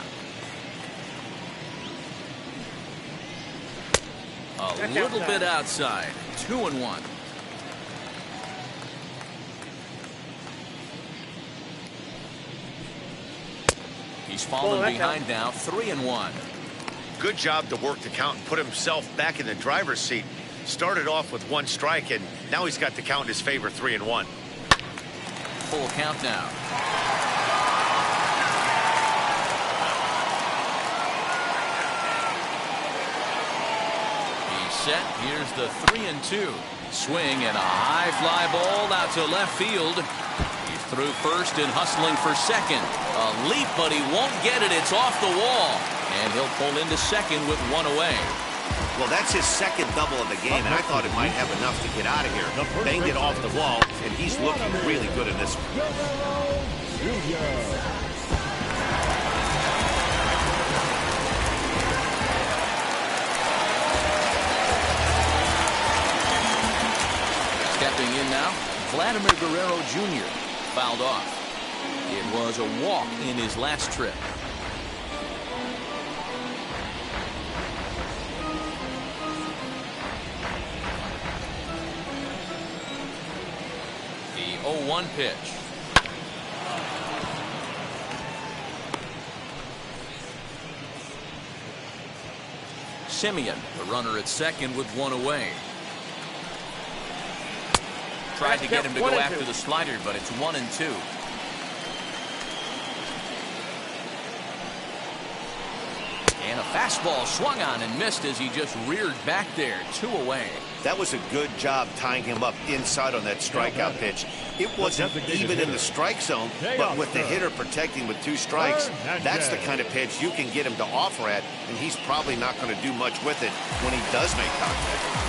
A little bit outside, 2-1. He's fallen behind now, 3-1. Good job to work the count and put himself back in the driver's seat. Started off with 1 strike, and now he's got the count in his favor, 3-1. Full count now. He's set. Here's the 3-2. Swing and a high fly ball out to left field. He's through first and hustling for second. A leap, but he won't get it. It's off the wall. And he'll pull into second with one away. Well, that's his second double of the game, and I thought it might have enough to get out of here. Banged it off the wall, and he's looking really good in this one. Stepping in now, Vladimir Guerrero Jr. fouled off. It was a walk in his last trip. The 0-1 pitch. Simeon, the runner at second with one away. Tried to get him to go after the slider, but it's 1-2. And a fastball swung on and missed as he just reared back there. 2 away. That was a good job tying him up inside on that strikeout pitch. It wasn't even in the strike zone, but with the hitter protecting with 2 strikes, that's the kind of pitch you can get him to offer at, and he's probably not going to do much with it when he does make contact.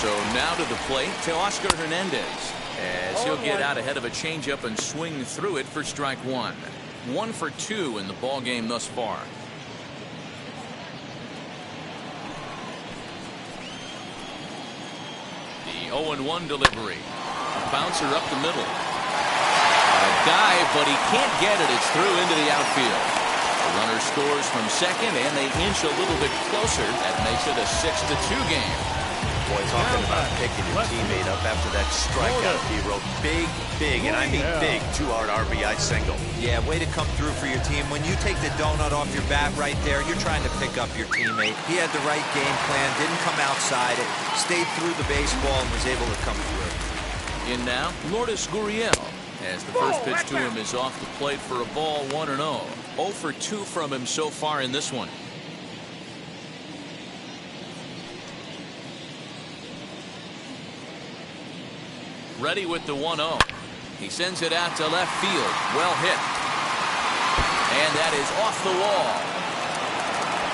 So now to the plate, Teoscar Hernandez, as he'll get out ahead of a changeup and swing through it for strike 1. 1 for 2 in the ball game thus far. The 0-1 delivery. A bouncer up the middle. A dive, but he can't get it. It's through into the outfield. The runner scores from second, and they inch a little bit closer. That makes it a 6-2 game. Boy, talking about picking your teammate up after that strikeout, D-Row. Big, and I mean big, 2-out RBI single. Yeah, way to come through for your team. When you take the donut off your bat right there, you're trying to pick up your teammate. He had the right game plan, didn't come outside it, stayed through the baseball, and was able to come through. In now, Lourdes Gurriel, as the first pitch to him is off the plate for a ball, 1-0. 0 for 2 from him so far in this one. Ready with the 1-0. He sends it out to left field. Well hit. And that is off the wall.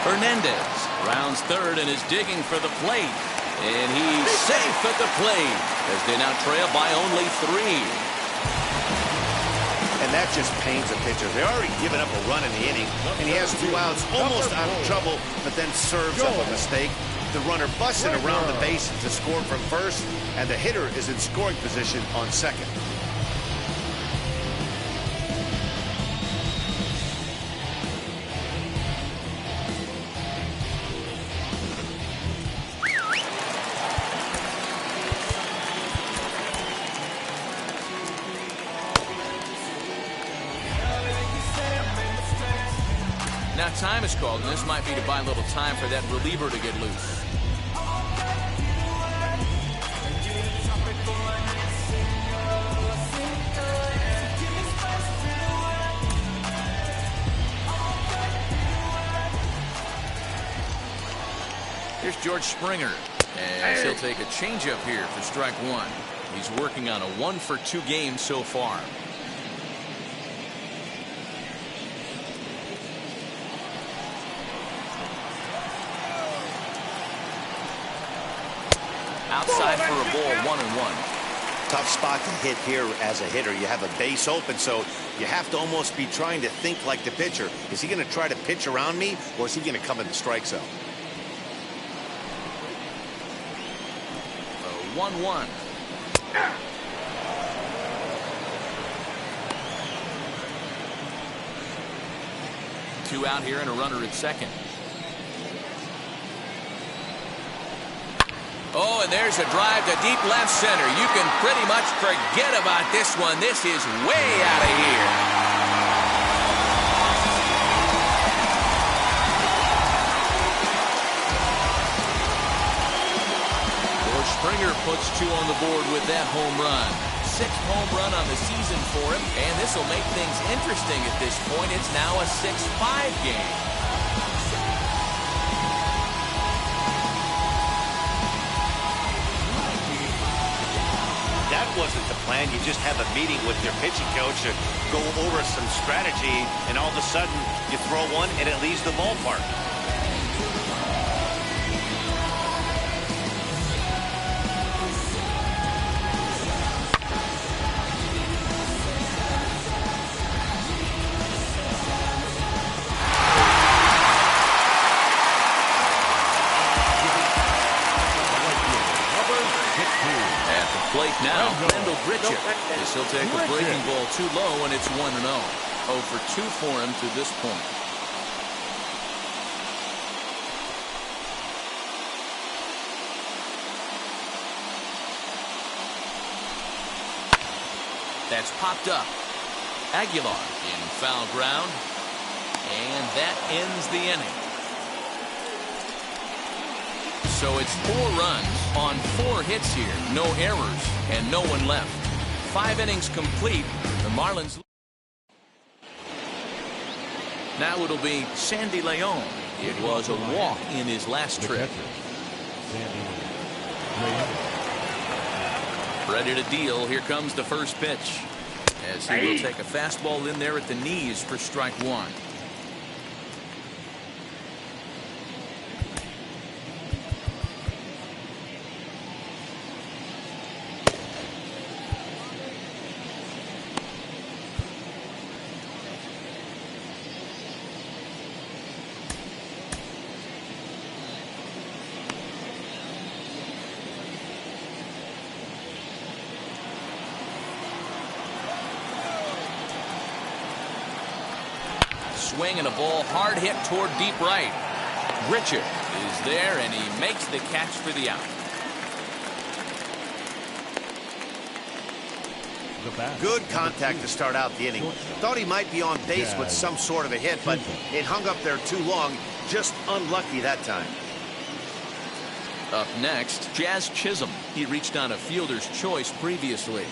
Hernandez rounds third and is digging for the plate. And he's safe at the plate as they now trail by only 3. And that just pains a pitcher. They're already given up a run in the inning, and he has 2 outs, almost out of trouble, but then serves up a mistake. The runner busting around the base to score from first, and the hitter is in scoring position on second. Now time is called, and this might be to buy a little time for that reliever to get loose. Here's George Springer, and he'll take a changeup here for strike 1. He's working on a 1 for 2 game so far. Outside for a ball, 1-1. Tough spot to hit here as a hitter. You have a base open, so you have to almost be trying to think like the pitcher. Is he going to try to pitch around me, or is he going to come in the strike zone? 1-1. Two out here and a runner at second. Oh, and there's a drive to deep left center. You can pretty much forget about this one. This is way out of here. George Springer puts 2 on the board with that home run. 6th home run on the season for him, and this will make things interesting at this point. It's now a 6-5 game. That that wasn't the plan. You just have a meeting with your pitching coach to go over some strategy, and all of a sudden you throw one and it leaves the ballpark. Plate now, as he'll take a breaking ball too low, and it's 1-0. 0 for 2 for him to this point. That's popped up. Aguilar in foul ground, and that ends the inning. So it's 4 runs on 4 hits here, no errors, and no one left. 5 innings complete. The Marlins. Now it'll be Sandy Leon. It was a walk in his last trip. Ready to deal. Here comes the first pitch, as he will take a fastball in there at the knees for strike 1. Swing and a ball hard hit toward deep right. Richard is there, and he makes the catch for the out. Good contact to start out the inning. Thought he might be on base with some sort of a hit, but it hung up there too long. Just unlucky that time. Up next, Jazz Chisholm. He reached on a fielder's choice previously.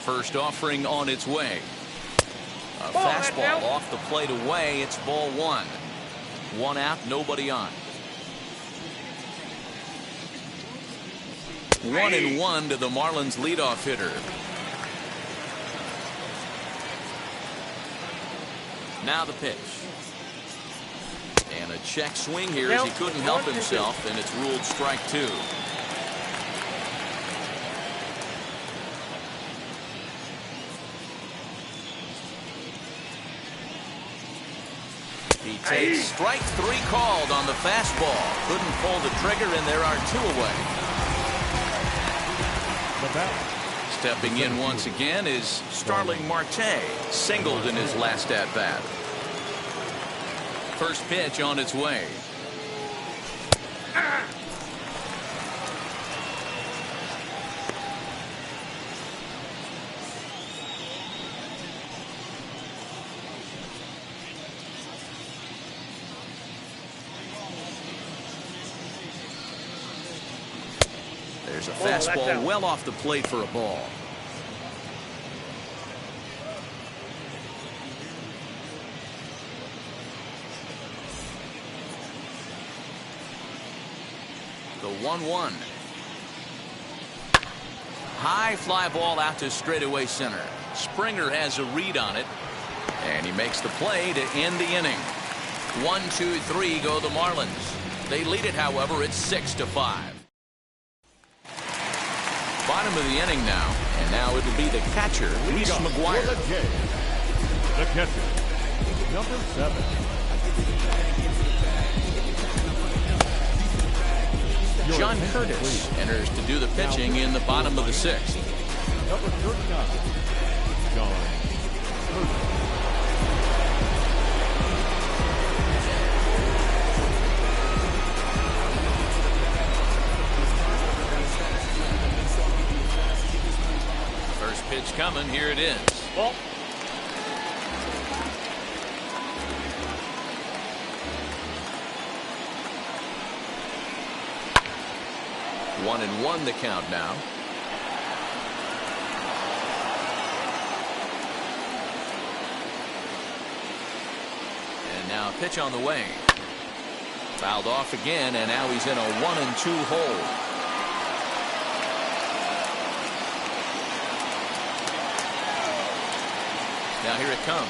First offering on its way. A fastball off the plate away. It's ball 1. 1 out, nobody on. 1-1 to the Marlins leadoff hitter. Now the pitch. And a check swing here as he couldn't help himself, and it's ruled strike 2. He takes strike 3 called on the fastball. Couldn't pull the trigger, and there are 2 away. Stepping in once again is Starling Marte. Singled in his last at-bat. First pitch on its way. There's a fastball well off the plate for a ball. The 1-1. High fly ball out to straightaway center. Springer has a read on it, and he makes the play to end the inning. 1-2-3 go the Marlins. They lead it, however, it's 6-5. Bottom of the inning now, and now it'll be the catcher, Reese McGuire. The catcher, number 7. John Curtis enters to do the pitching in the bottom of the 6th. Number 39, John Curtis. Pitch coming. Here it is. Ball. 1-1 the count now. And now pitch on the way. Fouled off again, and now he's in a 1-2 hole. Now here it comes.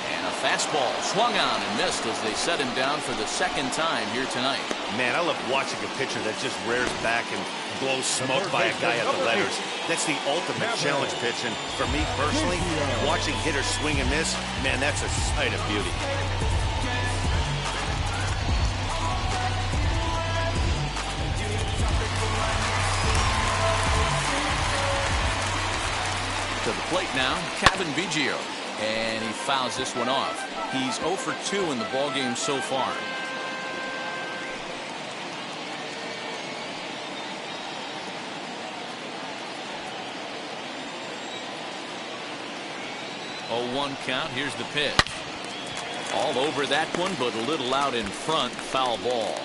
And a fastball swung on and missed as they set him down for the second time here tonight. Man, I love watching a pitcher that just rears back and blows smoke by a guy at the letters. That's the ultimate challenge pitch. And for me personally, watching hitters swing and miss, man, that's a sight of beauty. To the plate now, Kevin Biggio. And he fouls this one off. He's 0 for 2 in the ballgame so far. Oh, 1 count. Here's the pitch. All over that one, but a little out in front. Foul ball.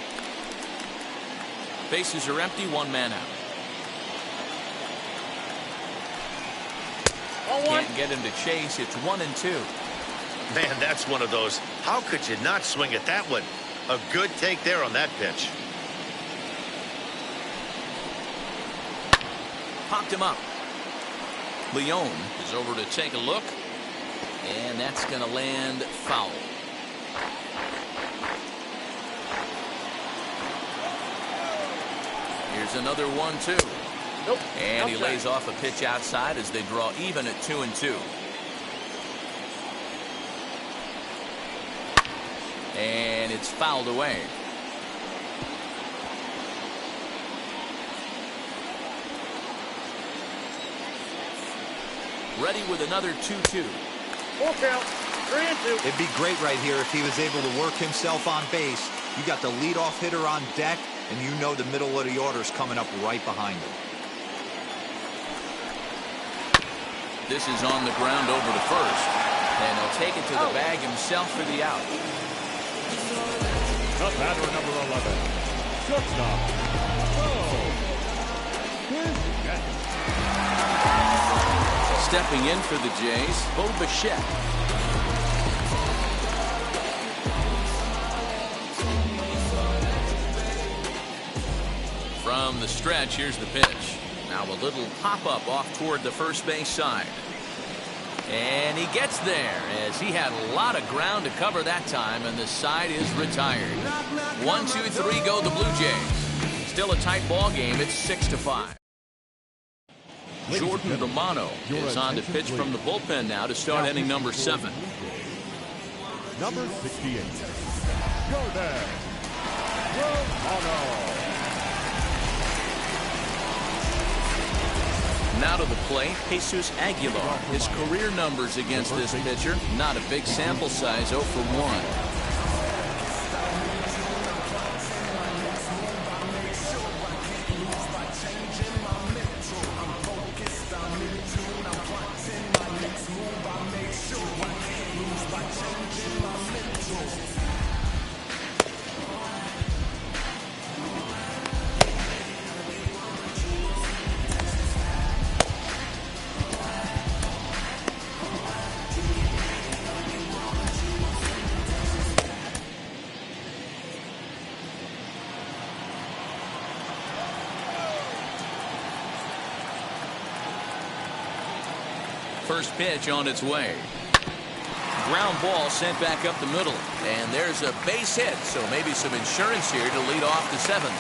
Bases are empty. 1 man out. Can't get him to chase. It's 1-2. Man, that's one of those. How could you not swing at that one? A good take there on that pitch. Popped him up. Leone is over to take a look. And that's going to land foul. Here's another 1-2. Nope. And he lays off a pitch outside as they draw even at 2-2. And it's fouled away. Ready with another 2-2. Full count. 3-2. It'd be great right here if he was able to work himself on base. You got the leadoff hitter on deck, and you know the middle of the order is coming up right behind him. This is on the ground over to first. And he'll take it to the bag himself for the out. The batter, number 11, shortstop. Stepping in for the Jays, Bo Bichette. From the stretch, here's the pitch. Now a little pop-up off toward the first base side. And he gets there as he had a lot of ground to cover that time, and the side is retired. 1, 2, 3 go the Blue Jays. Still a tight ball game. It's 6-5. Jordan Romano is on to pitch from the bullpen now to start inning number 7. Number 68, Jordan Romano. Now to the plate, Jesus Aguilar. His career numbers against this pitcher, not a big sample size, 0 for 1. First pitch on its way. Ground ball sent back up the middle. And there's a base hit, so maybe some insurance here to lead off the 7th.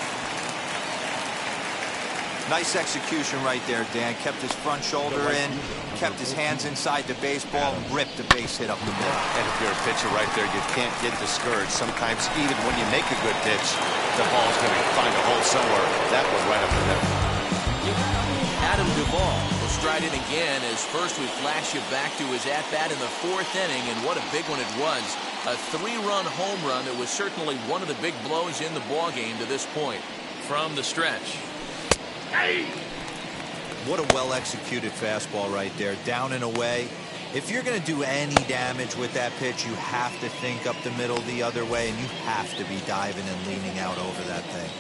Nice execution right there, Dan. Kept his front shoulder in, kept his hands inside the baseball, and ripped the base hit up the middle. And if you're a pitcher right there, you can't get discouraged. Sometimes even when you make a good pitch, the ball's going to find a hole somewhere. That was right up the middle. Adam Duvall will stride in again as first we flash you back to his at-bat in the 4th inning, and what a big one it was. A 3-run home run that was certainly one of the big blows in the ballgame to this point. From the stretch. What a well-executed fastball right there, down and away. If you're going to do any damage with that pitch, you have to think up the middle the other way, and you have to be diving and leaning out over that thing.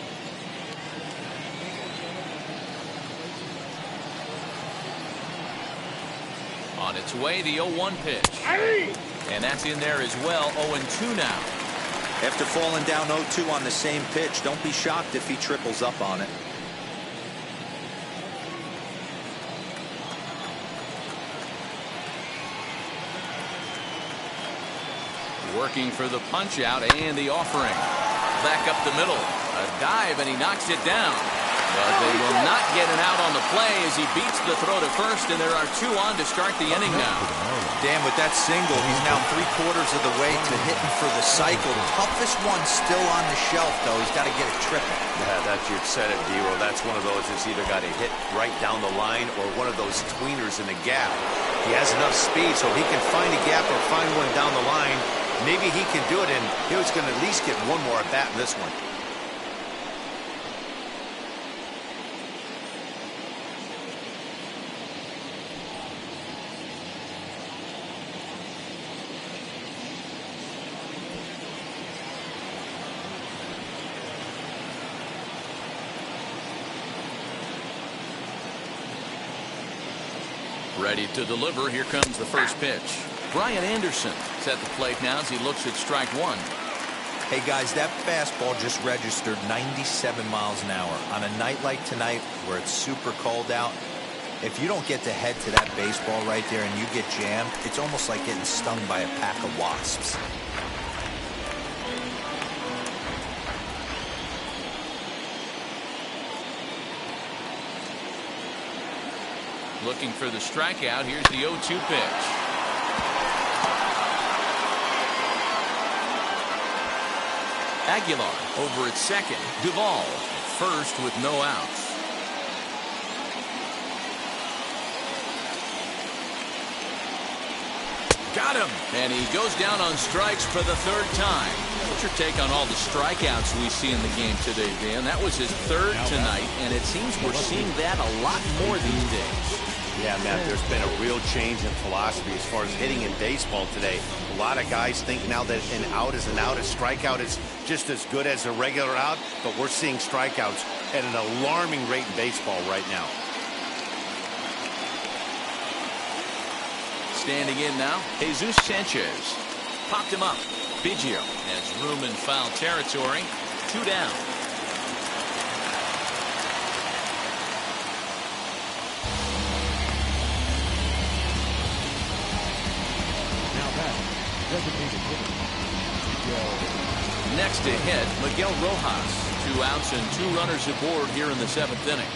On its way, the 0-1 pitch. And that's in there as well, 0-2 now. After falling down 0-2 on the same pitch, don't be shocked if he triples up on it. Working for the punch out and the offering. Back up the middle. A dive, and he knocks it down. But they will not get an out on the play as he beats the throw to first, and there are 2 on to start the inning now. Dan, with that single, he's now 3/4 of the way to hitting for the cycle. Toughest one still on the shelf, though. He's got to get it triple. Yeah, you said it, D-Roll. That's one of those that's either got to hit right down the line or one of those tweeners in the gap. He has enough speed so he can find a gap or find one down the line. Maybe he can do it, and he was going to at least get one more at bat in this one. Ready to deliver. Here comes the first pitch. Brian Anderson is at the plate now as he looks at strike 1. Hey, guys, that fastball just registered 97 miles an hour. On a night like tonight where it's super cold out, if you don't get to head to that baseball right there and you get jammed, it's almost like getting stung by a pack of wasps. Looking for the strikeout. Here's the 0-2 pitch. Aguilar over at second. Duvall first with no outs. Got him. And he goes down on strikes for the 3rd time. What's your take on all the strikeouts we see in the game today, Dan? That was his 3rd tonight, and it seems we're seeing that a lot more these days. Yeah, Matt, there's been a real change in philosophy as far as hitting in baseball today. A lot of guys think now that an out is an out, a strikeout is just as good as a regular out, but we're seeing strikeouts at an alarming rate in baseball right now. Standing in now, Jesus Sanchez. Popped him up. Biggio has room in foul territory. 2 down. Next to hit, Miguel Rojas. 2 outs and 2 runners aboard here in the 7th inning.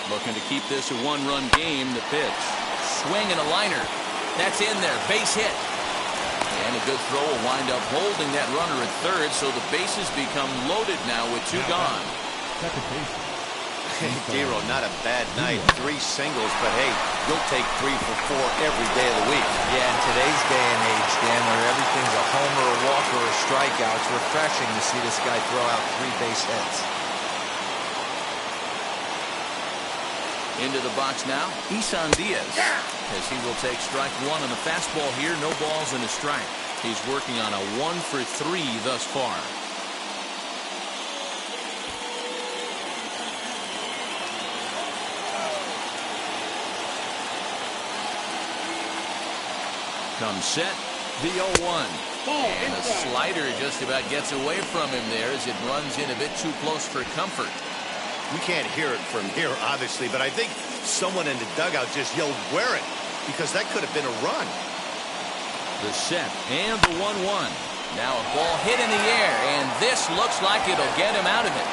Looking to keep this a 1-run game. The pitch. Swing and a liner. That's in there. Base hit. And a good throw will wind up holding that runner at 3rd, so the bases become loaded now with 2 gone. D-Roll, not a bad night. 3 singles, but hey, you'll take 3 for 4 every day of the week. Yeah, in today's day and age, Dan, where everything's a homer, a walk, or a strikeout, it's refreshing to see this guy throw out 3 base hits. Into the box now, Isan Diaz, as he will take strike 1 on the fastball here. No balls and a strike. He's working on a 1 for 3 thus far. Comes set, the 0-1. And a slider just about gets away from him there as it runs in a bit too close for comfort. We can't hear it from here, obviously, but I think someone in the dugout just yelled, "Wear it," because that could have been a run. The set and the 1-1. Now a ball hit in the air, and this looks like it'll get him out of it.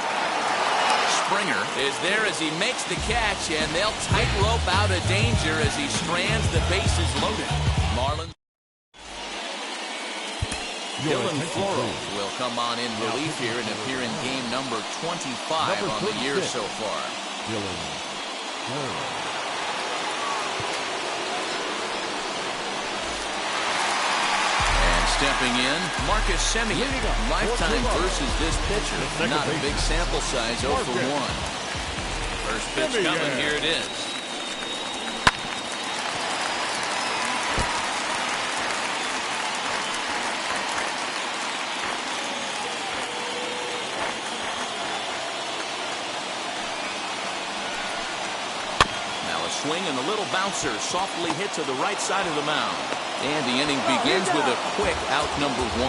Springer is there as he makes the catch, and they'll tightrope out of danger as he strands the bases loaded. Marlins. Dylan Flores will come on in relief here and appear in game number 25 on the year so far. And stepping in, Marcus Semien. Lifetime versus this pitcher. Not a big sample size, 0 for 1. First pitch coming, here it is. swing and a little bouncer softly hit to the right side of the mound. And the inning begins with a quick out number 1.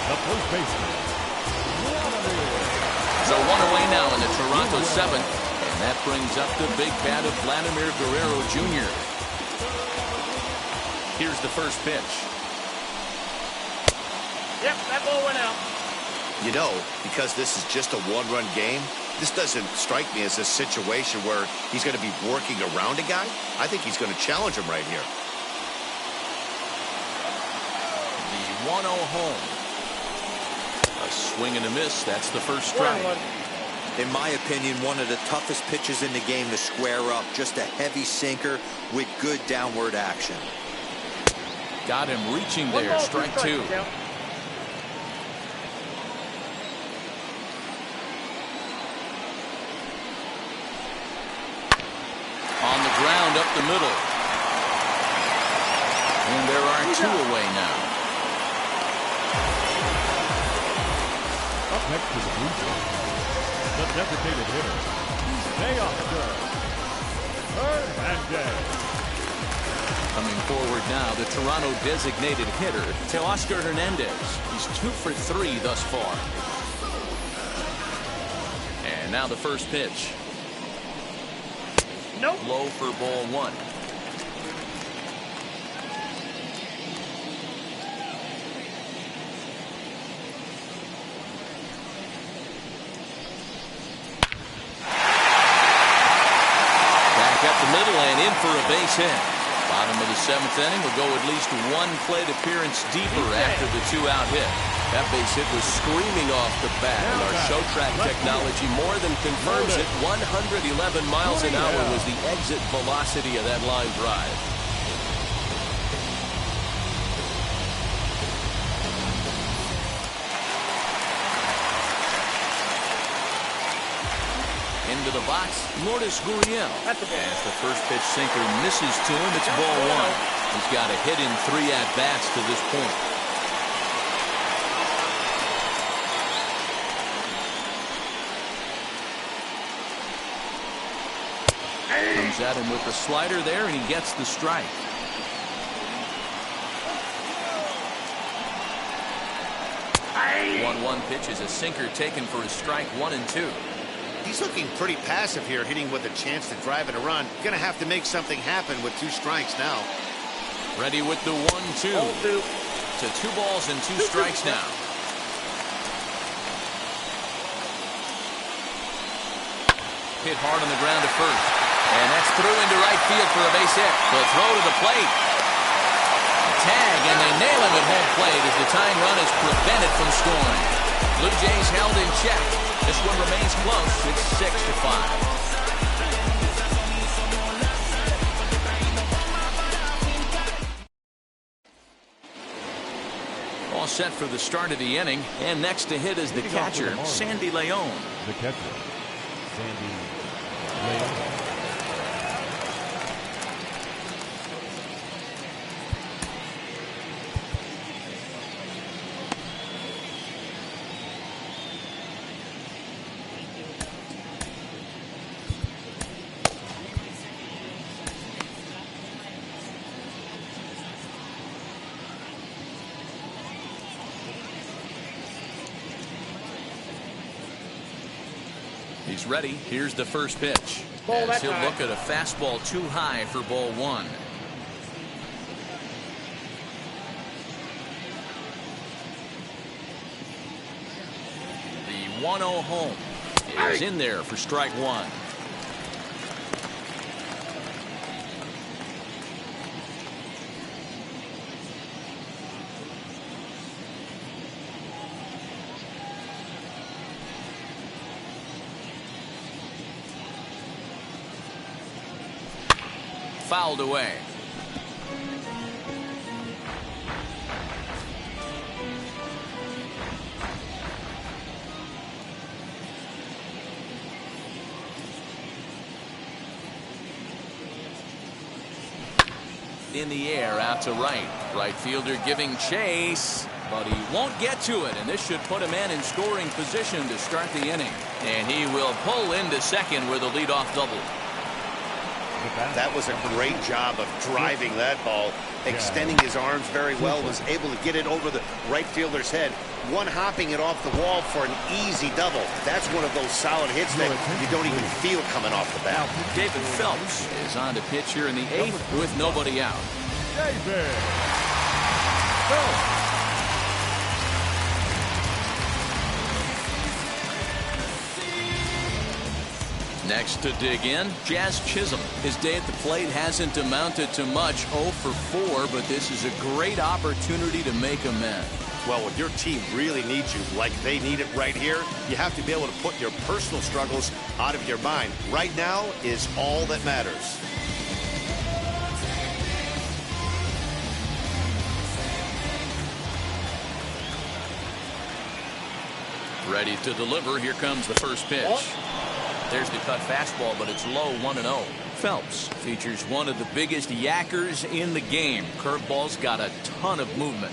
The first baseman. So 1 away now in the Toronto 7th. And that brings up the big bat of Vladimir Guerrero Jr. Here's the first pitch. Yep, that ball went out. You know, because this is just a one-run game, this doesn't strike me as a situation where he's going to be working around a guy. I think he's going to challenge him right here. The 1-0 home. A swing and a miss. That's the first strike. In my opinion, one of the toughest pitches in the game to square up. Just a heavy sinker with good downward action. Got him reaching there. Strike 2. On the ground up the middle. And there are 2 away now. Up next to the Blue Jays, the designated hitter, Teoscar Hernandez. Coming forward now, the Toronto designated hitter, Teoscar Hernandez. He's 2 for 3 thus far. And now the first pitch. Nope. Low for ball 1. Back up the middle and in for a base hit. Bottom of the 7th inning will go at least 1 plate appearance deeper after the 2-out hit. That base hit was screaming off the bat, and our show track technology more than confirms it. 111 miles an hour was the exit velocity of that line drive. Into the box, Lourdes Gurriel. As the first pitch sinker misses to him, it's ball 1. He's got a hit in 3 at-bats to this point. Comes at him with the slider there, and he gets the strike. Hey. 1-1 pitch is a sinker taken for a strike 1 and 2. He's looking pretty passive here, hitting with a chance to drive it a run. Going to have to make something happen with 2 strikes now. Ready with the 1-2. To 2 balls and 2 strikes now. Hit hard on the ground to first. And that's through into right field for a base hit. The throw to the plate. Tag, and they nail him at home plate as the tying run is prevented from scoring. Blue Jays held in check. This one remains close. It's 6-5. All set for the start of the inning. And next to hit is the catcher, Sandy Leon. The catcher, Sandy Leon. He's ready. Here's the first pitch. As he'll look at a fastball too high for ball 1. The 1-0 home is in there for strike 1. Fouled away. In the air, out to right. Right fielder giving chase. but he won't get to it, and this should put a man in scoring position to start the inning. And he will pull into second with a leadoff double. That was a great job of driving that ball, extending his arms very well, was able to get it over the right fielder's head, one-hopping it off the wall for an easy double. That's one of those solid hits that you don't even feel coming off the bat. David Phelps is on to pitch here in the 8th with nobody out. David Phelps. Next to dig in, Jazz Chisholm. His day at the plate hasn't amounted to much, 0 for 4, but this is a great opportunity to make amends. Well, when your team really needs you, like they need it right here, you have to be able to put your personal struggles out of your mind. Right now is all that matters. Ready to deliver. Here comes the first pitch. There's the cut fastball, but it's low, 1-0. Phelps features one of the biggest yackers in the game. Curveball's got a ton of movement.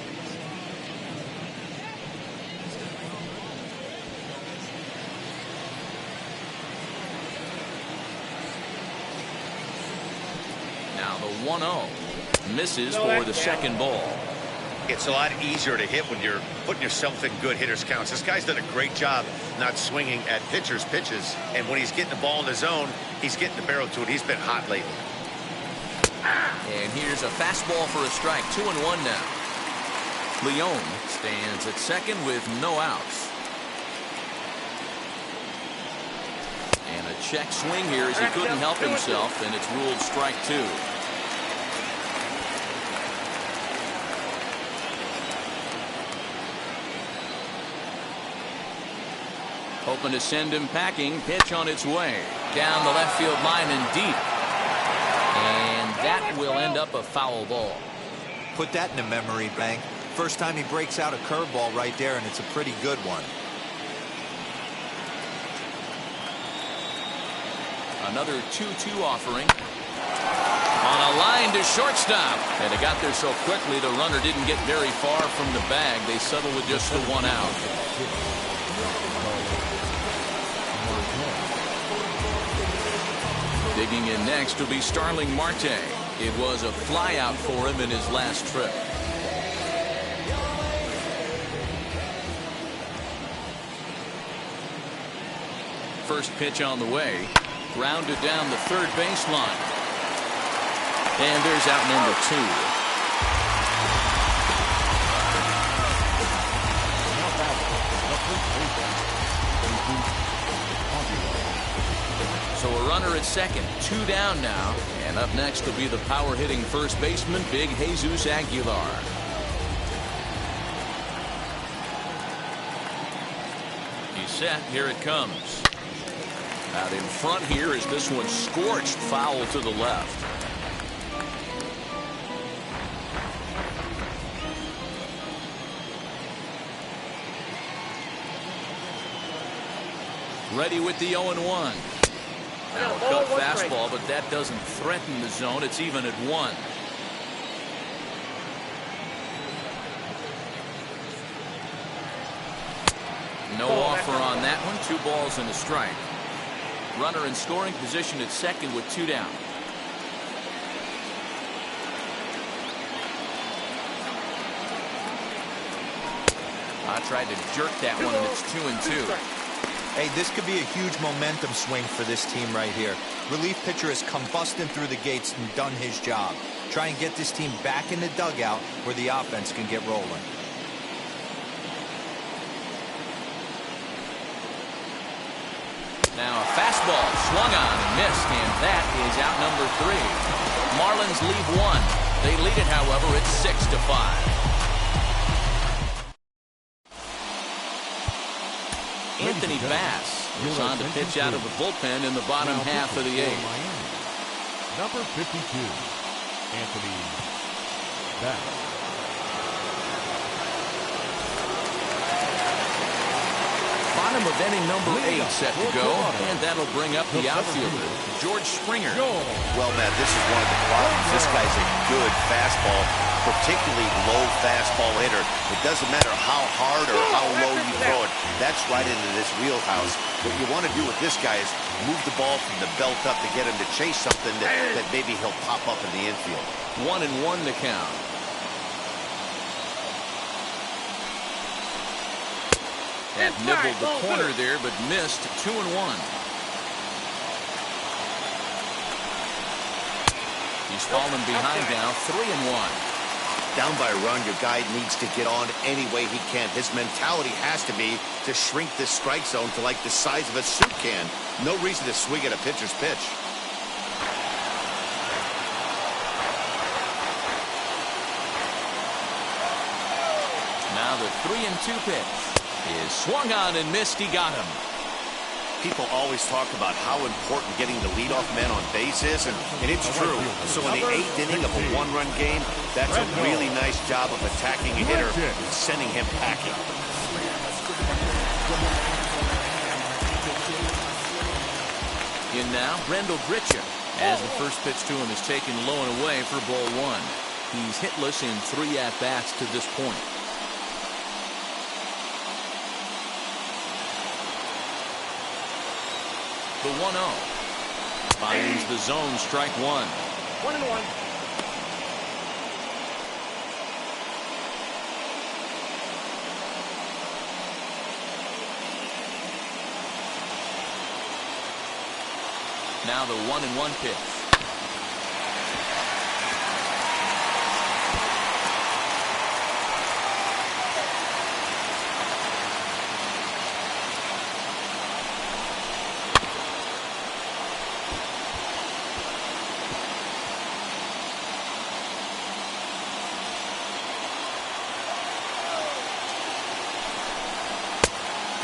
Now the 1-0 misses for the second ball. It's a lot easier to hit when you're putting yourself in good hitters' counts. This guy's done a great job not swinging at pitchers' pitches. And when he's getting the ball in the zone, he's getting the barrel to it. He's been hot lately. And here's a fastball for a strike. 2-1 now. Leone stands at second with no outs. And a check swing here as he couldn't help himself, and it's ruled strike 2. Hoping to send him packing. Pitch on its way. Down the left field line and deep. And that will end up a foul ball. Put that in the memory bank. First time he breaks out a curveball right there, and it's a pretty good one. Another 2-2 offering. On a line to shortstop. And it got there so quickly the runner didn't get very far from the bag. They settled with just the 1 out. Digging in next will be Starling Marte. It was a flyout for him in his last trip. First pitch on the way. Grounded down the third baseline. And there's out number 2. So a runner at second, 2 down now. And up next will be the power-hitting first baseman, Big Jesus Aguilar. He's set. Here it comes. Out in front here is this one scorched foul to the left. Ready with the 0-1. Now a cut fastball, but that doesn't threaten the zone. It's even at 1. No offer on that one. 2 balls and a strike. Runner in scoring position at second with 2 down. I tried to jerk that one, and it's 2-2. Hey, this could be a huge momentum swing for this team right here. Relief pitcher has come busting through the gates and done his job. Try and get this team back in the dugout where the offense can get rolling. Now a fastball swung on and missed, and that is out number 3. Marlins lead 1. They lead it, however, it's 6-5. Anthony Bass is on to pitch out of the bullpen in the bottom half of the 8th. Number 52, Anthony Bass. Bottom of inning number 8 set to go, and that'll bring up the outfielder, George Springer. Well, Matt, this is one of the problems. This guy's a good fastball, particularly low fastball hitter. It doesn't matter how hard or how low you throw it. That's right into this wheelhouse. What you want to do with this guy is move the ball from the belt up to get him to chase something that maybe he'll pop up in the infield. 1-1 to count. That nibbled the corner there, but missed. 2-1. He's fallen behind now. 3-1. Down by a run, your guy needs to get on any way he can. His mentality has to be to shrink this strike zone to like the size of a soup can. No reason to swing at a pitcher's pitch. Now the 3-2 pitch is swung on and missed. He got him. People always talk about how important getting the leadoff man on base is, and it's true. So in the 8th inning of a one-run game, that's a really nice job of attacking a hitter and sending him packing. In now, Brendel Gritcher, as the first pitch to him is taken low and away for ball 1. He's hitless in 3 at-bats to this point. The 1-0 finds the zone. Strike 1. 1-1. Now the 1-1 pitch.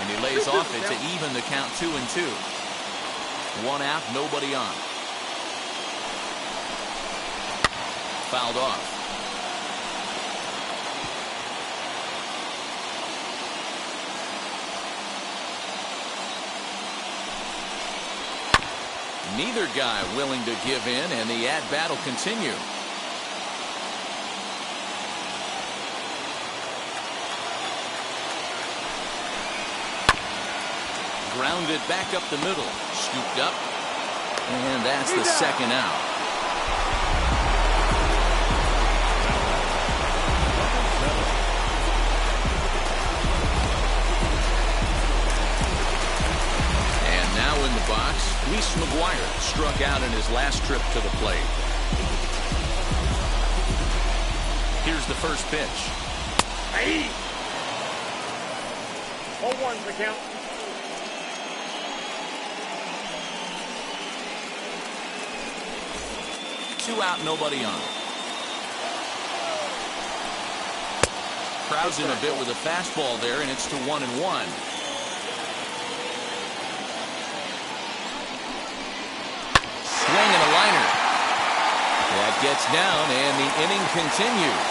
And he lays off it to even the count. 2-2. 1 out, nobody on. Fouled off. Neither guy willing to give in, and the at-bat will continue. Grounded back up the middle. Scooped up. And that's the second out. And now in the box, Reese McGuire struck out in his last trip to the plate. Here's the first pitch. 0-1 the count. 2 out, nobody on. Crowds in a bit with a fastball there, and it's to 1-1. Swing and a liner. That gets down, and the inning continues.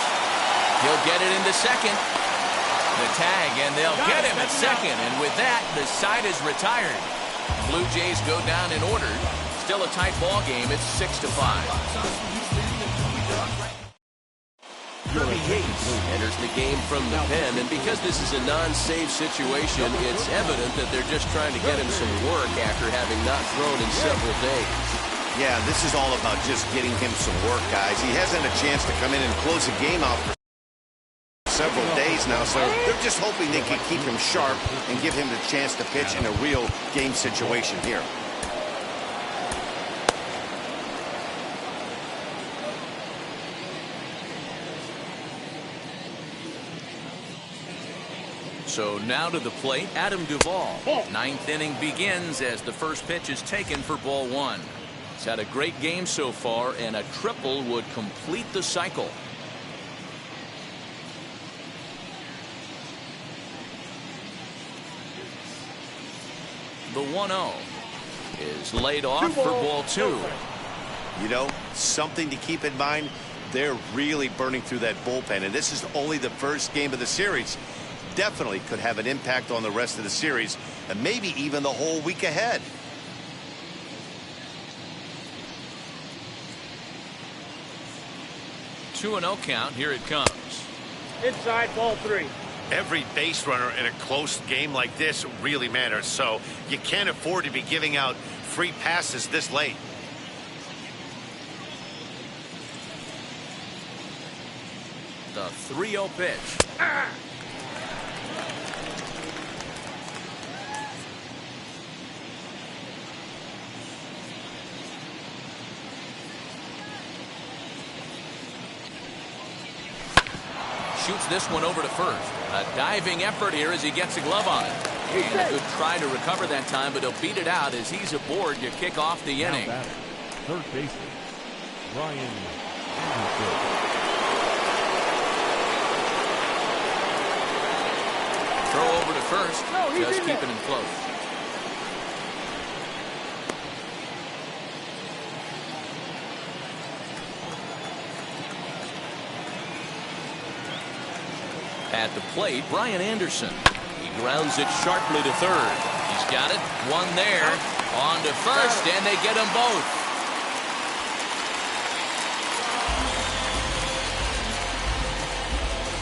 He'll get it into second. The tag, and they'll get him at second. And with that, the side is retired. Blue Jays go down in order. Still a tight ball game. It's 6-5. Kirby Yates enters the game from the pen, and because this is a non-save situation, it's evident that they're just trying to get him some work after having not thrown in several days. Yeah, this is all about just getting him some work, guys. He hasn't a chance to come in and close the game out for several days now, so they're just hoping they can keep him sharp and give him the chance to pitch in a real game situation here. So now to the plate, Adam Duvall. 9th inning begins as the first pitch is taken for ball 1. He's had a great game so far, and a triple would complete the cycle. The 1-0 is laid off for ball 2. You know, something to keep in mind, they're really burning through that bullpen, and this is only the first game of the series. Definitely could have an impact on the rest of the series and maybe even the whole week ahead. 2-0 count. Here it comes. Inside, ball 3. Every base runner in a close game like this really matters, so you can't afford to be giving out free passes this late. The 3-0 pitch. Shoots this one over to first. A diving effort here as he gets a glove on it. And a good try to recover that time, but he'll beat it out as he's aboard to kick off the inning. Third baseman, Brian Anderson. Throw over to first. Just keeping him close. At the plate, Brian Anderson. He grounds it sharply to third. He's got it. One there. On to first, and they get them both.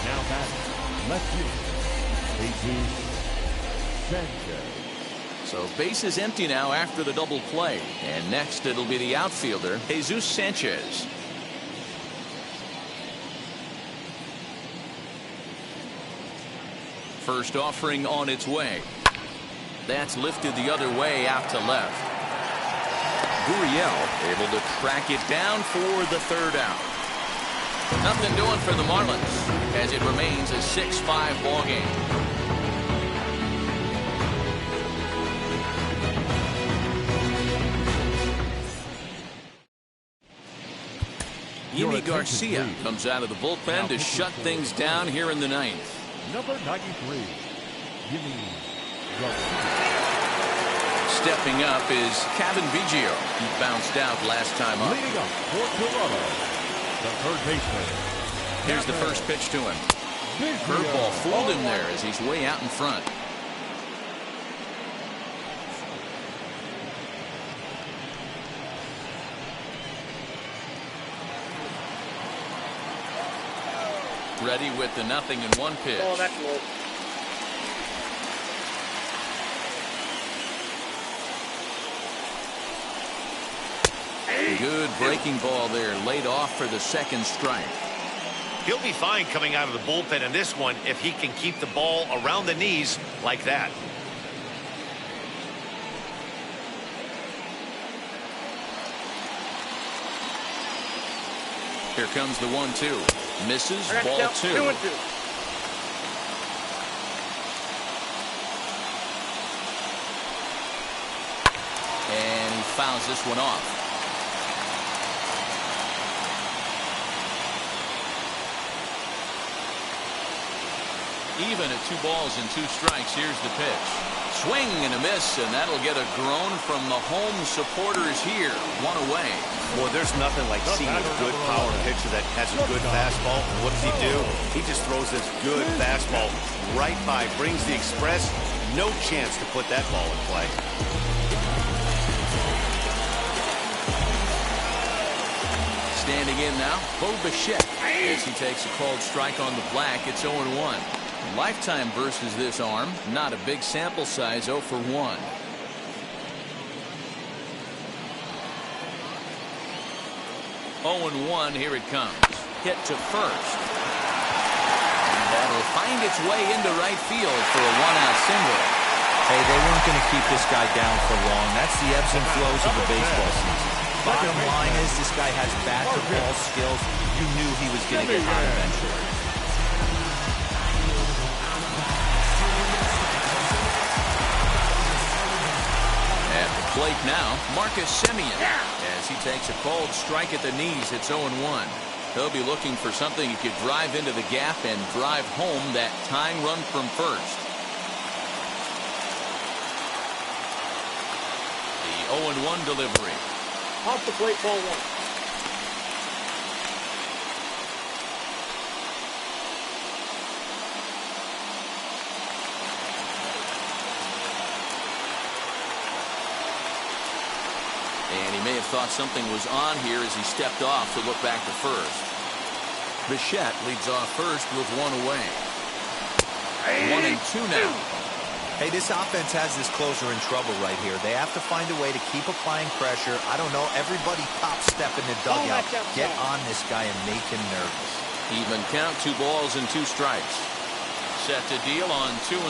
Now batting, left field, Jesus Sanchez. So base is empty now after the double play. And next it'll be the outfielder, Jesus Sanchez. First offering on its way. That's lifted the other way out to left. Gurriel able to track it down for the third out. Nothing doing for the Marlins as it remains a 6-5 ball game. Yimi Garcia comes out of the bullpen to shut things down here in the ninth. Number 93, Yimi Garcia. Stepping up is Kevin Biggio. He bounced out last time up. Leading up for Toronto, the third baseman. Here's the first pitch to him. Curveball fooled him there as he's way out in front. Ready with the 0-1 pitch. Oh, that's low. Good breaking ball there, laid off for the second strike. He'll be fine coming out of the bullpen in this one if he can keep the ball around the knees like that. Here comes the 1-2. Misses, ball 2. 2-2. And he fouls this one off. Even at 2 balls and 2 strikes, here's the pitch. Swing and a miss, and that'll get a groan from the home supporters here. 1 away. Well, there's nothing like seeing a good power pitcher that has a good fastball. What does he do? He just throws this good fastball right by, brings the express. No chance to put that ball in play. Standing in now, Bo Bichette. As he takes a called strike on the black, it's 0-1. Lifetime versus this arm. Not a big sample size, 0 for 1. 0-1, here it comes. Hit to first. And that'll find its way into right field for a 1-out single. Hey, they weren't going to keep this guy down for long. That's the ebbs and flows of the baseball season. Bottom line is this guy has bat-to-ball skills. You knew he was going to get hot eventually. At the plate now, Marcus Semien. As he takes a cold strike at the knees, it's 0-1. He'll be looking for something he could drive into the gap and drive home that tying run from first. The 0-1 delivery. Off the plate, ball 1. And he may have thought something was on here as he stepped off to look back to first. Bichette leads off first with one away. 1-2 now. Hey, this offense has this closer in trouble right here. They have to find a way to keep applying pressure. I don't know, everybody top step in the dugout. Get on this guy and make him nervous. Even count, 2 balls and 2 strikes. Set to deal on 2-2.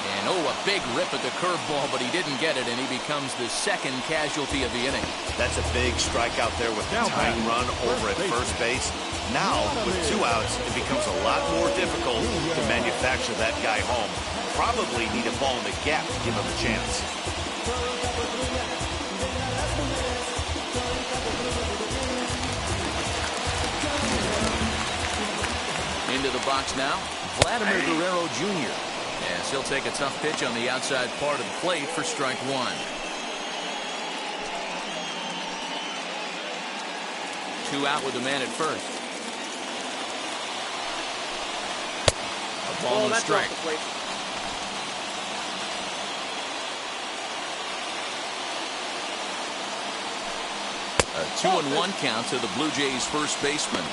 And a big rip at the curveball, but he didn't get it, and he becomes the second casualty of the inning. That's a big strikeout there with the tying run over at first base. Now, with 2 outs, it becomes a lot more difficult to manufacture that guy home. Probably need a ball in the gap to give him a chance. Into the box now, Vladimir Guerrero Jr. As he'll take a tough pitch on the outside part of the plate for strike 1. 2 out with the man at first. A ball and a strike. A 2-1 count to the Blue Jays first baseman.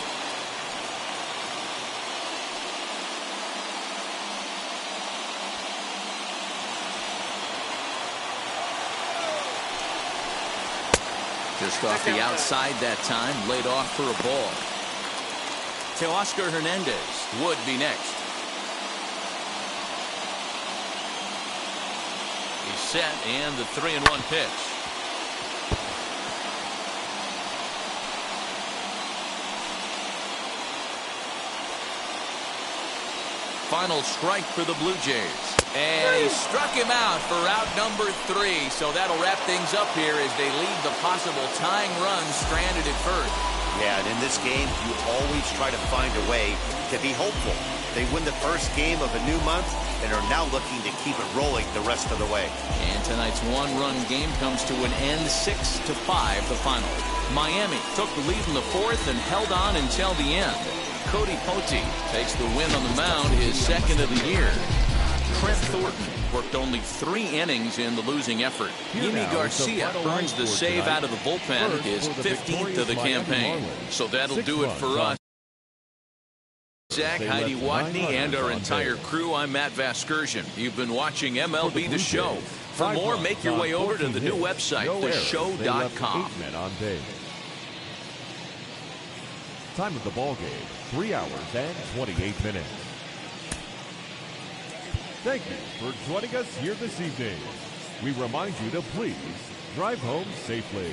Just off the outside that time, laid off for a ball. Teoscar Hernandez would be next. He's set, and the 3-1 pitch. Final strike for the Blue Jays. And he struck him out for out number 3. So that'll wrap things up here as they leave the possible tying run stranded at first. Yeah, and in this game, you always try to find a way to be hopeful. They win the first game of a new month and are now looking to keep it rolling the rest of the way. And tonight's 1-run game comes to an end, 6-5 the final. Miami took the lead in the 4th and held on until the end. Cody Pote takes the win on the mound, his second of the year. Trent Thornton worked only 3 innings in the losing effort. Yimi Garcia earns the save out of the bullpen, his 15th of the campaign. So that'll do it for us. Zach, Heidi Wadney, and our entire crew, I'm Matt Vasgersian. You've been watching MLB The Show. For more, make your way over to the new website, theshow.com. Time of the ball game, 3 hours and 28 minutes. Thank you for joining us here this evening. We remind you to please drive home safely.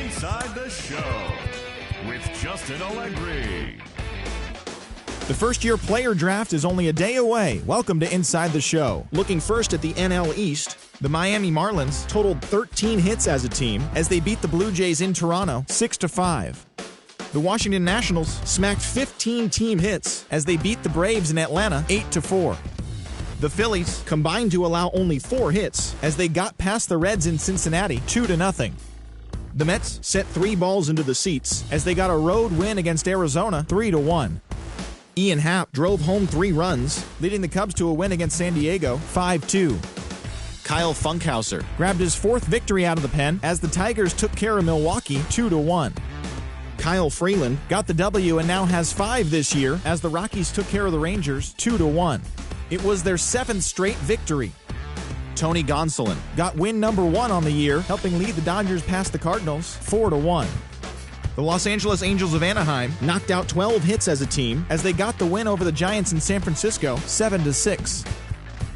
Inside the Show with Justin Allegri. The first-year player draft is only a day away. Welcome to Inside the Show. Looking first at the NL East, the Miami Marlins totaled 13 hits as a team as they beat the Blue Jays in Toronto 6-5. The Washington Nationals smacked 15 team hits as they beat the Braves in Atlanta 8-4. The Phillies combined to allow only 4 hits as they got past the Reds in Cincinnati 2-0. The Mets set 3 balls into the seats as they got a road win against Arizona 3-1. Ian Happ drove home 3 runs, leading the Cubs to a win against San Diego 5-2. Kyle Funkhauser grabbed his 4th victory out of the pen as the Tigers took care of Milwaukee 2-1. Kyle Freeland got the W and now has 5 this year as the Rockies took care of the Rangers 2-1. It was their 7th straight victory. Tony Gonsolin got win number 1 on the year, helping lead the Dodgers past the Cardinals 4-1. The Los Angeles Angels of Anaheim knocked out 12 hits as a team as they got the win over the Giants in San Francisco 7-6.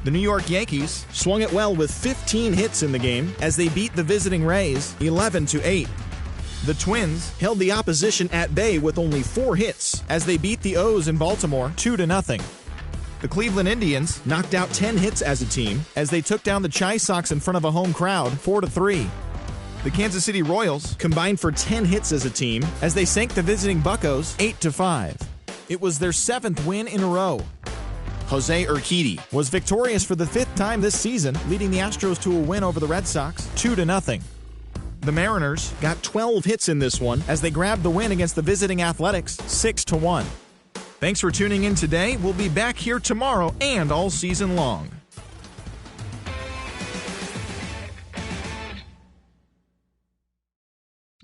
The New York Yankees swung it well with 15 hits in the game as they beat the visiting Rays 11-8. The Twins held the opposition at bay with only 4 hits as they beat the O's in Baltimore 2-0. The Cleveland Indians knocked out 10 hits as a team as they took down the Chi Sox in front of a home crowd 4-3. The Kansas City Royals combined for 10 hits as a team as they sank the visiting Buccos 8-5. It was their 7th win in a row. Jose Urquidy was victorious for the 5th time this season, leading the Astros to a win over the Red Sox 2-0. The Mariners got 12 hits in this one as they grabbed the win against the visiting Athletics 6-1. Thanks for tuning in today. We'll be back here tomorrow and all season long.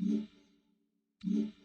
Mm-hmm.